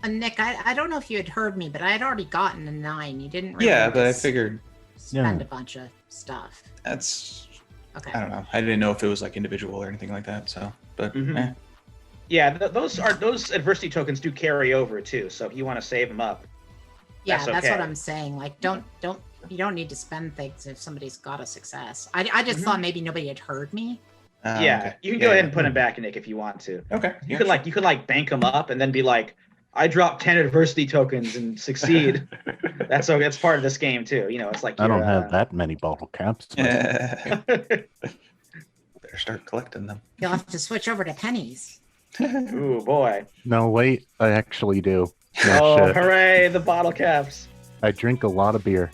Nick, I don't know if you had heard me, but I had already gotten a 9. You didn't really Yeah, but I s- figured spend Yeah. a bunch of stuff. that's. Okay. I don't know. I didn't know if it was like individual or anything like that. So, but Mhm. Yeah, those adversity tokens do carry over too. So if you want to save them up, Yeah, that's that's okay. what I'm saying. Like, you don't need to spend things if somebody's got a success. I just Mhm. thought maybe nobody had heard me. yeah, okay. you can Yeah, go ahead yeah. and put them back, Nick, if you want to. Okay. You could bank them up and then be like, I dropped 10 adversity tokens and succeed. That's part of this game too. It's like I don't you're, have that many bottle caps. but- Yeah. Better start collecting them. You'll have to switch over to pennies. Ooh boy! No, wait, I actually do. No Oh, shit. hooray! The bottle caps. I drink a lot of beer.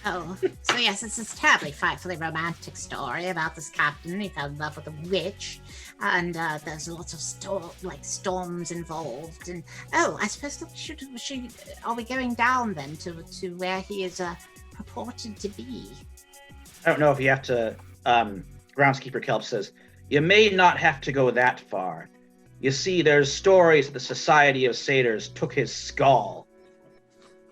Oh, so yes, it's this terribly frightfully romantic story about this captain. He fell in love with a witch, and there's lots of storms involved. And I suppose that are we going down then to where he is purported to be? I don't know if you have to. Groundskeeper Kelp says you may not have to go that far. You see, there's stories that the Society of Satyrs took his skull.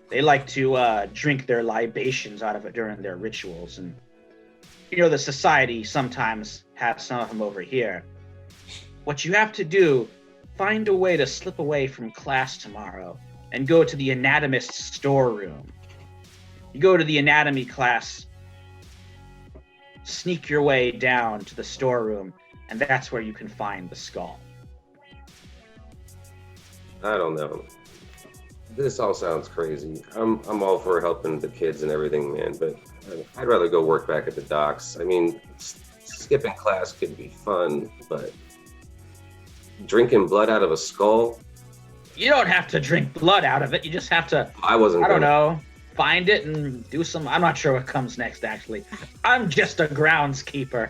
They like to drink their libations out of it during their rituals. And, the Society sometimes has some of them over here. What you have to do, find a way to slip away from class tomorrow and go to the anatomist's storeroom. You go to the anatomy class, sneak your way down to the storeroom, and that's where you can find the skull. I don't know. This all sounds crazy. I'm all for helping the kids and everything, man, but I'd rather go work back at the docks. I mean, skipping class could be fun, but drinking blood out of a skull? You don't have to drink blood out of it. You just have to, I wasn't I don't gonna- know, find it and do some. I'm not sure what comes next, actually. I'm just a groundskeeper.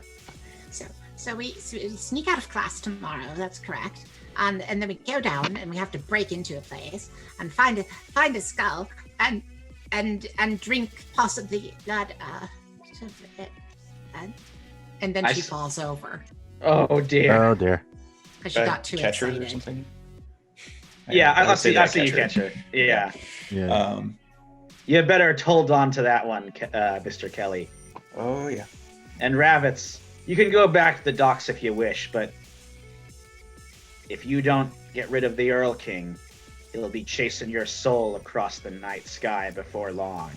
So we sneak out of class tomorrow. That's correct. And then we go down and we have to break into a place and find a skull and drink possibly blood. And then I she s- falls over Oh dear. Oh dear. because she got too catchers or excited. something. Yeah, I I would see. say I that see you catcher. Yeah, Yeah. you better hold on to that one, Mr. Kelly. Oh yeah. And Ravitz, you can go back to the docks if you wish, but if you don't get rid of the Earl King, he'll be chasing your soul across the night sky before long.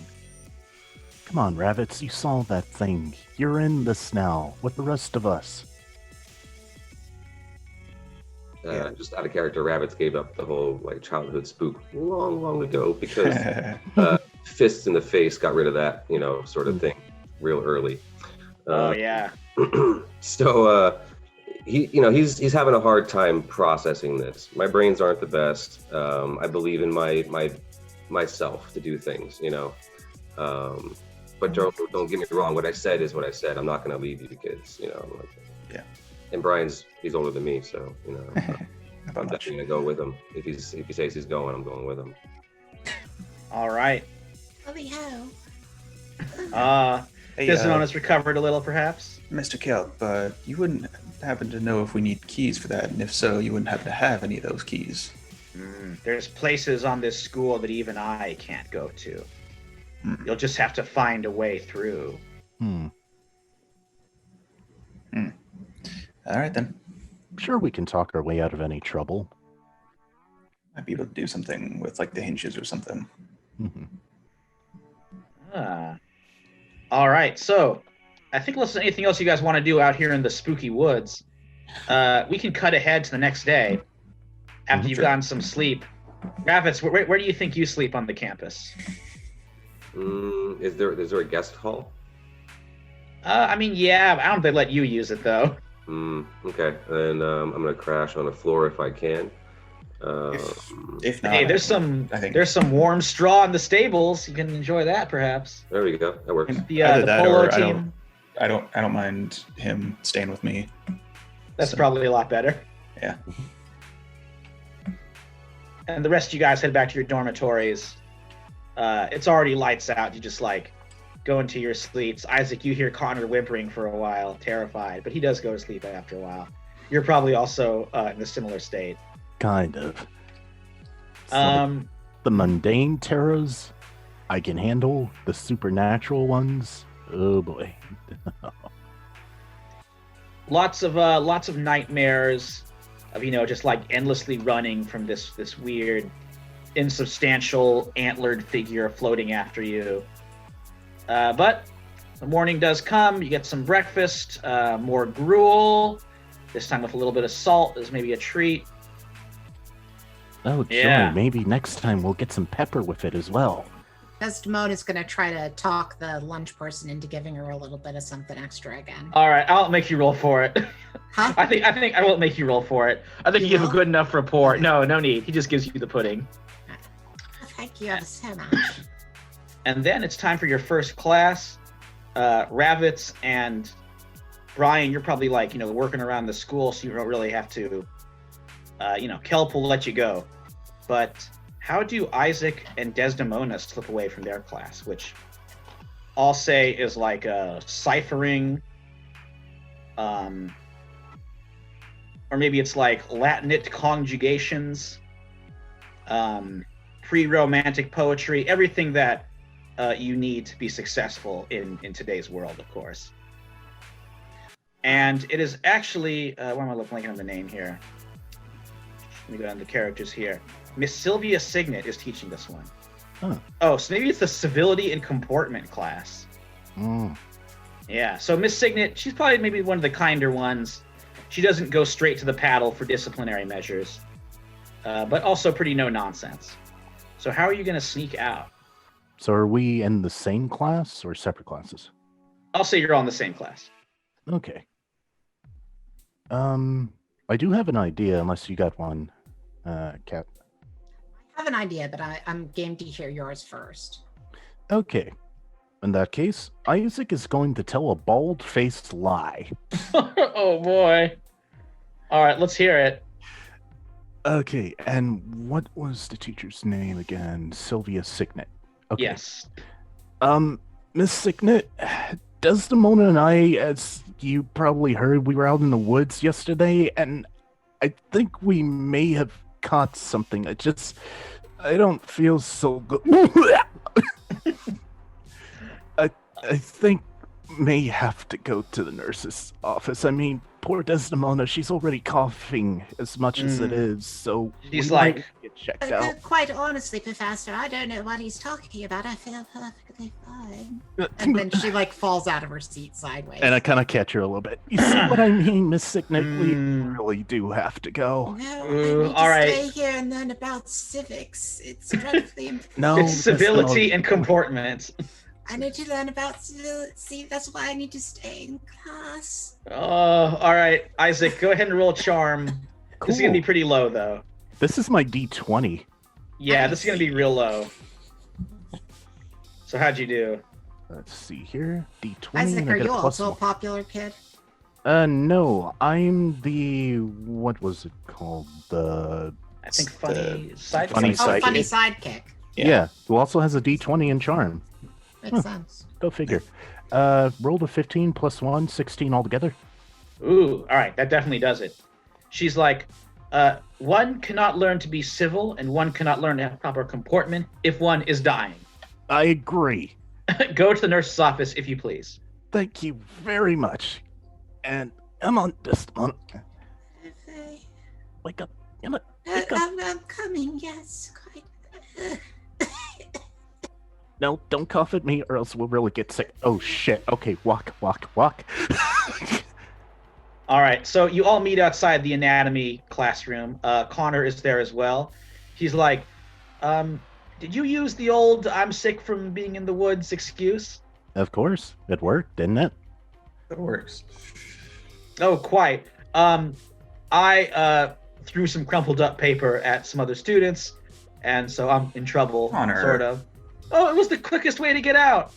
Come on, Rabbits, you saw that thing. You're in this now, with the rest of us. Just out of character, rabbits gave up the whole childhood spook long ago because fists in the face got rid of that sort of thing real early. Oh yeah. So he's having a hard time processing this. My brains aren't the best. I believe in myself to do things, but don't get me wrong. What I said is what I said. I'm not going to leave you kids, Yeah. And he's older than me, so I'm About much. definitely going to go with him. If he says he's going, I'm going with him. All right. Holy hell. Hey, Desdemona's recovered a little, perhaps. Mr. Kelp, you wouldn't happen to know if we need keys for that, and if so, you wouldn't happen to have any of those keys. There's places on this school that even I can't go to. Hmm. You'll just have to find a way through. All right, then. Sure, we can talk our way out of any trouble. Might be able to do something with, like, the hinges or something. All right, so I think unless there's anything else you guys want to do out here in the spooky woods, we can cut ahead to the next day after you've Sure. gotten some sleep. Ravitz, where do you think you sleep on the campus? Is there a guest hall? I mean, yeah, I don't think they let you use it, though. Okay, and I'm gonna crash on the floor if I can. If not, Hey, there's some I think warm straw in the stables. You can enjoy that, perhaps. There we go. That works. The Either that polo or team. I don't mind him staying with me. That's So- probably a lot better. Yeah. And the rest of you guys head back to your dormitories. It's already lights out. You just go into your sleeps. Isaac, you hear Connor whimpering for a while, terrified, but he does go to sleep after a while. You're probably also in a similar state. Kind of. So the mundane terrors I can handle. The supernatural ones, oh boy. Lots of nightmares of just endlessly running from this weird, insubstantial antlered figure floating after you. But the morning does come. You get some breakfast, more gruel. This time with a little bit of salt as maybe a treat. Oh, joy. Yeah. Maybe next time we'll get some pepper with it as well. Desdemona's going to try to talk the lunch person into giving her a little bit of something extra again. All right, I'll make you roll for it. Huh? I think I won't make you roll for it. I think you have a good enough rapport. No need. He just gives you the pudding. Thank you ever so much. And then it's time for your first class. Ravitz and Brian, you're probably working around the school, so you don't really have to. Kelp will let you go. But how do Isaac and Desdemona slip away from their class, which I'll say is like ciphering, or maybe it's like Latinate conjugations, pre-romantic poetry, everything that you need to be successful in today's world, of course. And it is actually, why am I blanking on the name here? Let me go down to the characters here. Miss Sylvia Signet is teaching this one. Huh. Oh, so maybe it's the civility and comportment class. Yeah, so Miss Signet, she's probably maybe one of the kinder ones. She doesn't go straight to the paddle for disciplinary measures, but also pretty no nonsense. So how are you going to sneak out? So are we in the same class or separate classes? I'll say you're all in the same class. Okay. I do have an idea, unless you got one, Kat. I have an idea, but I'm game to hear yours first. Okay. In that case, Isaac is going to tell a bald-faced lie. Oh boy. All right, let's hear it. Okay, and what was the teacher's name again? Sylvia Signet. Okay. Yes. Miss Signet, Desdemona and I, as you probably heard, we were out in the woods yesterday, and I think we may have caught something. I don't feel so good. I think may have to go to the nurse's office. I mean, poor Desdemona, she's already coughing as much as it is, so She's we might like- get checked out. Quite honestly, Professor, I don't know what he's talking about. I feel perfectly fine. And then she falls out of her seat sideways. And I kind of catch her a little bit. You see what I mean, Miss Signet? We really do have to go. No, Ooh, I need all to right. stay here and learn about civics. It's dreadfully important. No, It's civility Desdemona, and comportment. I need to learn about civility. That's why I need to stay in class. Oh, all right, Isaac, go ahead and roll charm. Cool. This is gonna be pretty low, though. This is my D20. Yeah, this is gonna be real low. So how'd you do? Let's see here. D20. Isaac, and I are get you a plus also a one. popular kid? No, I'm the what was it called? The I think The funny side. funny Oh, sidekick. funny sidekick. yeah. Who also has a D20 in charm. Makes sense. Go figure. Rolled a 15 plus 1, 16 altogether. Ooh, all right, that definitely does it. She's like, one cannot learn to be civil, and one cannot learn to have proper comportment if one is dying. I agree. Go to the nurse's office, if you please. Thank you very much. And I'm on this one. Okay. Wake up. Emma, wake up. I'm coming, yes. Quite. No, don't cough at me or else we'll really get sick. Oh shit. Okay, walk. All right, so you all meet outside the anatomy classroom. Connor is there as well. He's like, did you use the old "I'm sick from being in the woods" excuse? Of course. It worked, didn't it? It works. Oh, quite. I threw some crumpled up paper at some other students, and so I'm in trouble, Connor. sort of. Oh, it was the quickest way to get out.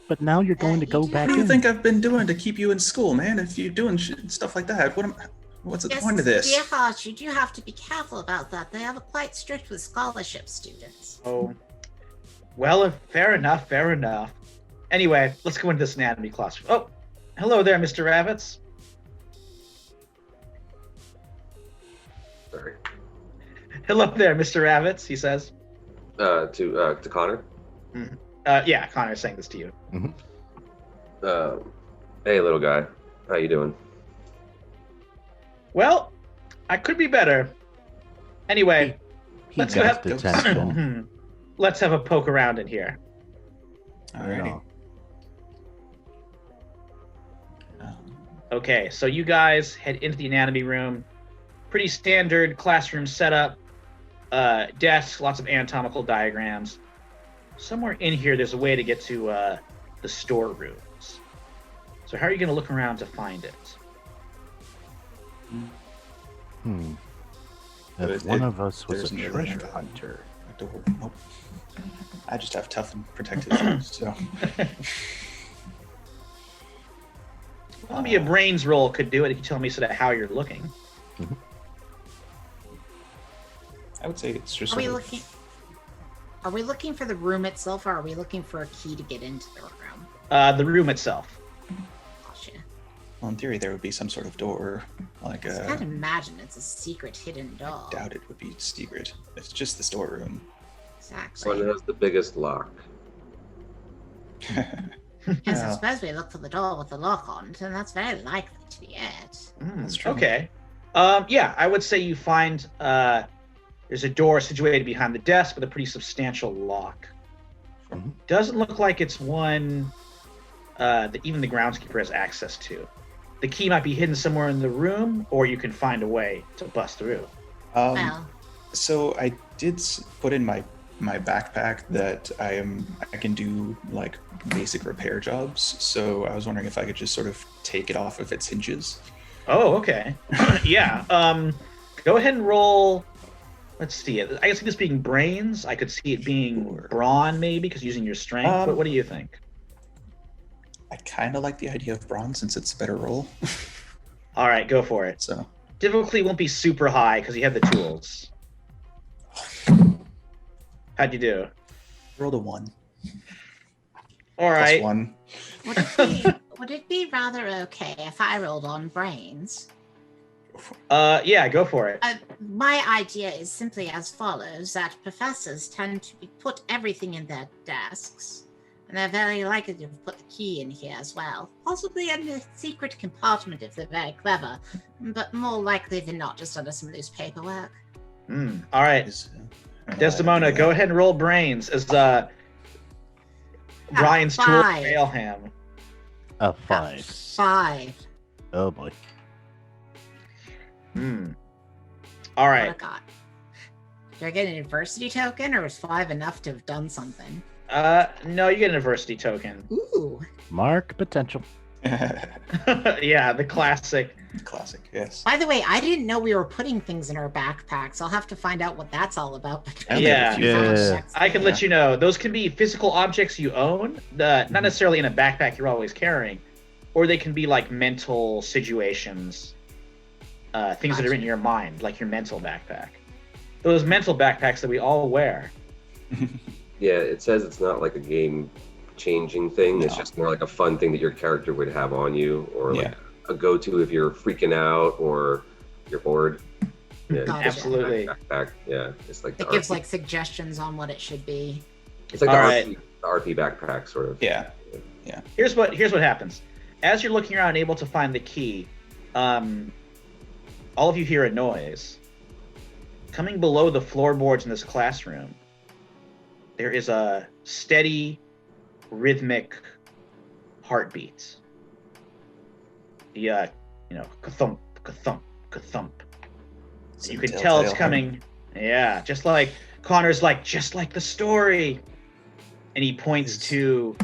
But now you're going to go back What do you in. think I've been doing to keep you in school, man? If you're doing stuff like that, what's the point of this? Dear Hodge, you do have to be careful about that. They are quite strict with scholarship students. Oh, well, fair enough. Anyway, let's go into this anatomy class. Oh, hello there, Mr. Ravitz. Sorry. Hello there, Mr. Ravitz, he says. To Connor. Yeah, Connor's saying this to you. Hey, little guy. How you doing? Well, I could be better. Anyway, He let's go got have detention. let's have a poke around in here. Alrighty. Okay, so you guys head into the anatomy room. Pretty standard classroom setup. Desks, lots of anatomical diagrams. Somewhere in here, there's a way to get to the storerooms. So how are you going to look around to find it? If one of us was there's a no treasure way. hunter. Nope. I just have tough and protective shoes, so. Well, maybe a brains roll could do it if you tell me sort of how you're looking. I would say it's just. Are we sort of- looking? Are we looking for the room itself, or are we looking for a key to get into the room? The room itself. Gotcha. Well, in theory, there would be some sort of door, like I can't imagine it's a secret hidden door. I doubt it would be secret. It's just the storeroom. Exactly. One has the biggest lock. Yes, I Yeah. suppose we look for the door with the lock on it, and that's very likely to be it. That's true. Okay. Yeah, I would say you find there's a door situated behind the desk with a pretty substantial lock. Mhm. Doesn't look like it's one that even the groundskeeper has access to. The key might be hidden somewhere in the room, or you can find a way to bust through. Well, So I did put in my backpack that I can do like basic repair jobs. So I was wondering if I could just sort of take it off of its hinges. Oh, okay. Yeah. Go ahead and roll. Let's see. I guess this being brains, I could see it being Sure. brawn, maybe, because using your strength. But what do you think? I kind of like the idea of bronze since it's a better roll. All right, go for it. So Difficulty won't be super high because you have the tools. How'd you do? rolled a 1. All right. Plus 1. would it be rather okay if I rolled on brains? Yeah, go for it. My idea is simply as follows: that professors tend to put everything in their desks, and they're very likely to put the key in here as well. Possibly in a secret compartment if they're very clever, but more likely than not just under some loose paperwork. All right. Desdemona, go ahead and roll brains as Brian's tool 5. fail him. A 5. 5. Oh boy. All What I right. got. Do I get an adversity token, or was 5 enough to have done something? No, you get an adversity token. Ooh. Mark potential. Yeah, the classic. Classic, yes. By the way, I didn't know we were putting things in our backpacks. I'll have to find out what that's all about. Yeah. Yeah. I can let you know. Those can be physical objects you own, not necessarily in a backpack you're always carrying, or they can be like mental situations, things that are in your mind, like your mental backpack. Those mental backpacks that we all wear. Yeah, it says it's not like a game-changing thing. It's No. just more like a fun thing that your character would have on you, or like Yeah. a go-to if you're freaking out or you're bored. Yeah, Gotcha. Absolutely. Backpack. Yeah, it's like the It gives RP. like suggestions on what it should be. It's like All the right. RP backpack sort of. Yeah. Here's what happens. As you're looking around, able to find the key, all of you hear a noise. Coming below the floorboards in this classroom, there is a steady, rhythmic heartbeat. The ka-thump, ka-thump, ka-thump. You can tell it's coming. Yeah, just like Connor's like, just like the story. And he points to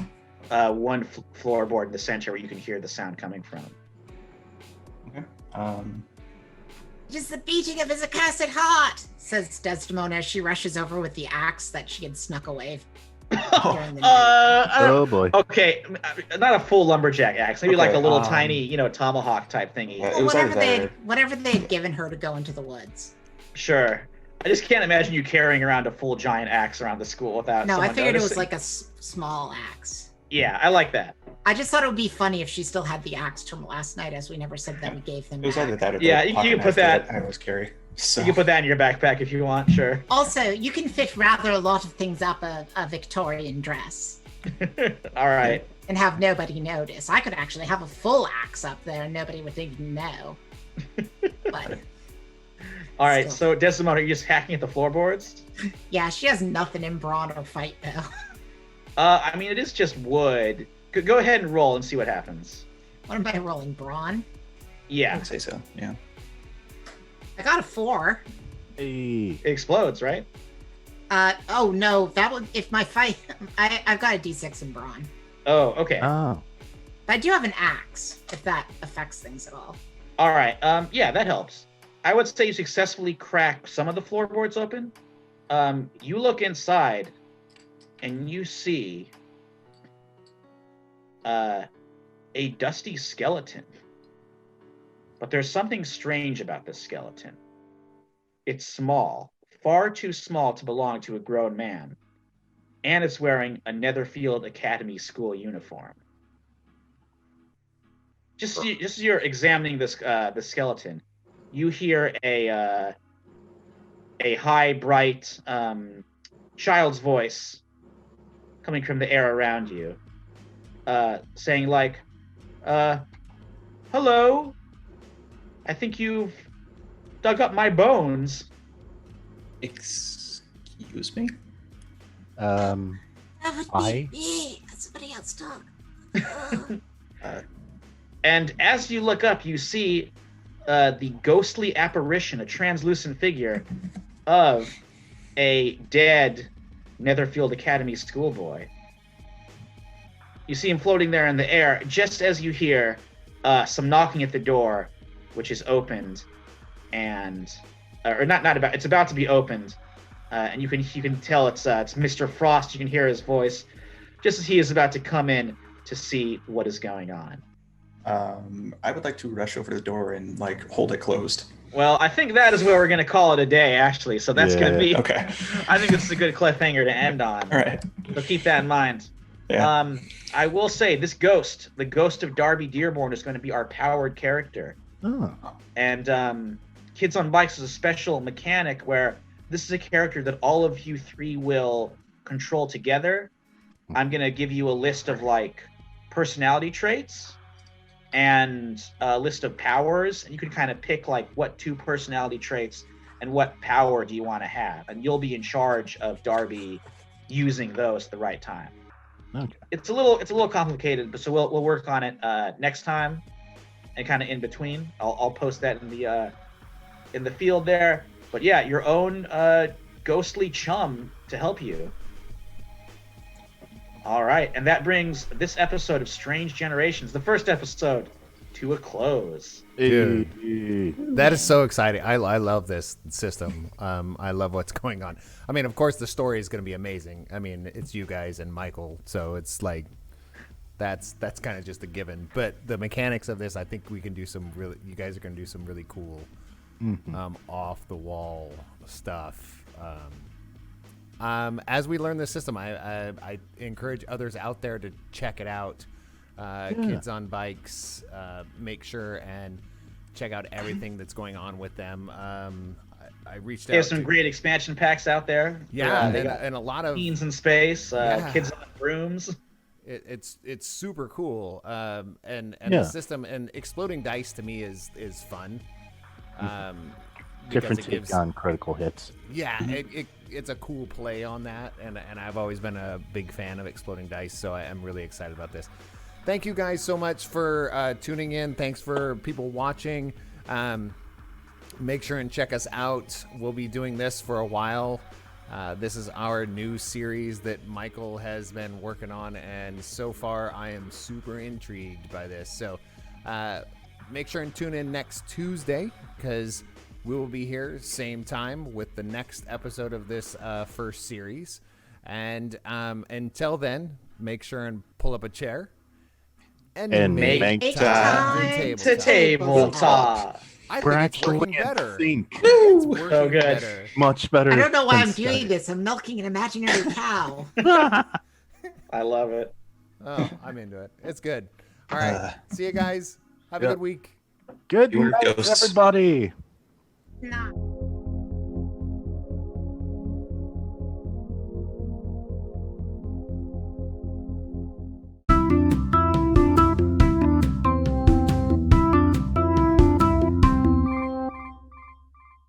one floorboard in the center where you can hear the sound coming from. Okay. It is the beating of his accursed heart, says Desdemona as she rushes over with the axe that she had snuck away during the night. Oh boy. Okay, not a full lumberjack axe. Maybe like Okay, a little tiny, tomahawk type thingy. Yeah. Well, it was whatever either they that had, whatever they had given her to go into the woods. Sure. I just can't imagine you carrying around a full giant axe around the school without. No, I someone figured it was noticing. like a small axe. Yeah, I like that. I just thought it would be funny if she still had the axe from last night, as we never said that we gave them It was back. either that or Yeah, the you pocket can put knife that- I always carry. So. You can put that in your backpack if you want. Sure. Also, you can fit rather a lot of things up a Victorian dress All right. and have nobody notice. I could actually have a full axe up there and nobody would even know. But All right. Still. So Desdemona, are you just hacking at the floorboards? yeah, she has nothing in brawn or fight though. I mean, it is just wood. Go ahead and roll and see what happens. What am I rolling? Brawn? I Yeah, would say so. Yeah. I got a 4. Hey. it explodes, right? Oh no, that would if my fight. I've got a D6 in brawn. Oh, okay. Oh. But I do have an axe, if that affects things at all. All right. Yeah, that helps. I would say you successfully crack some of the floorboards open. You look inside, and you see a dusty skeleton. But there's something strange about this skeleton. It's small, far too small to belong to a grown man, and it's wearing a Netherfield Academy school uniform. Just as you're examining this the skeleton, you hear a high, bright child's voice coming from the air around you, saying like, "Hello, I think you've dug up my bones." Excuse me? That would I- me. Somebody else talk. And as you look up, you see the ghostly apparition, a translucent figure of a dead Netherfield Academy schoolboy. You see him floating there in the air, just as you hear some knocking at the door, which is opened, and it's about to be opened, and you can tell it's Mr. Frost. You can hear his voice, just as he is about to come in to see what is going on. I would like to rush over to the door and hold it closed. Well, I think that is where we're going to call it a day, actually. So that's going to be. Okay. I think this is a good cliffhanger to end on. All right. So keep that in mind. Yeah. I will say this ghost, the ghost of Darby Dearborn, is going to be our powered character. Oh. And Kids on Bikes is a special mechanic where this is a character that all of you three will control together. I'm going to give you a list of personality traits and a list of powers, and you can kind of pick what 2 personality traits and what power do you want to have, and you'll be in charge of Darby using those at the right time. Okay. It's a little complicated, but so we'll work on it next time, and kind of in between. I'll post that in the field there. But yeah, your own ghostly chum to help you. All right, and that brings this episode of Strange Generations, the first episode, to a close. Dude. That is so exciting. I love this system. I love what's going on. I mean, of course, the story is going to be amazing. I mean, it's you guys and Michael, so it's like that's kind of just a given. But the mechanics of this, I think we can do some really. You guys are going to do some really cool, off the wall stuff. As we learn this system, I encourage others out there to check it out. Kids on Bikes, make sure and check out everything that's going on with them. I reached out. They have some great expansion packs out there. Yeah, they got and a lot of teens in space, kids on brooms. It's super cool. And the system and exploding dice to me is fun. Different take on critical hits. Yeah, it's a cool play on that, and I've always been a big fan of exploding dice, so I am really excited about this. Thank you guys so much for tuning in. Thanks for people watching. Make sure and check us out. We'll be doing this for a while. This is our new series that Michael has been working on, and so far I am super intrigued by this. So make sure and tune in next Tuesday, because we will be here same time with the next episode of this first series. And until then, make sure and pull up a chair and make time to tabletop. I think it's working better. It's working so good. better. Much better. I don't know why I'm doing this. I'm milking an imaginary cow. I love it. Oh, I'm into it. It's good. All right. See you guys. Have a good week. Good night, everybody. Nah.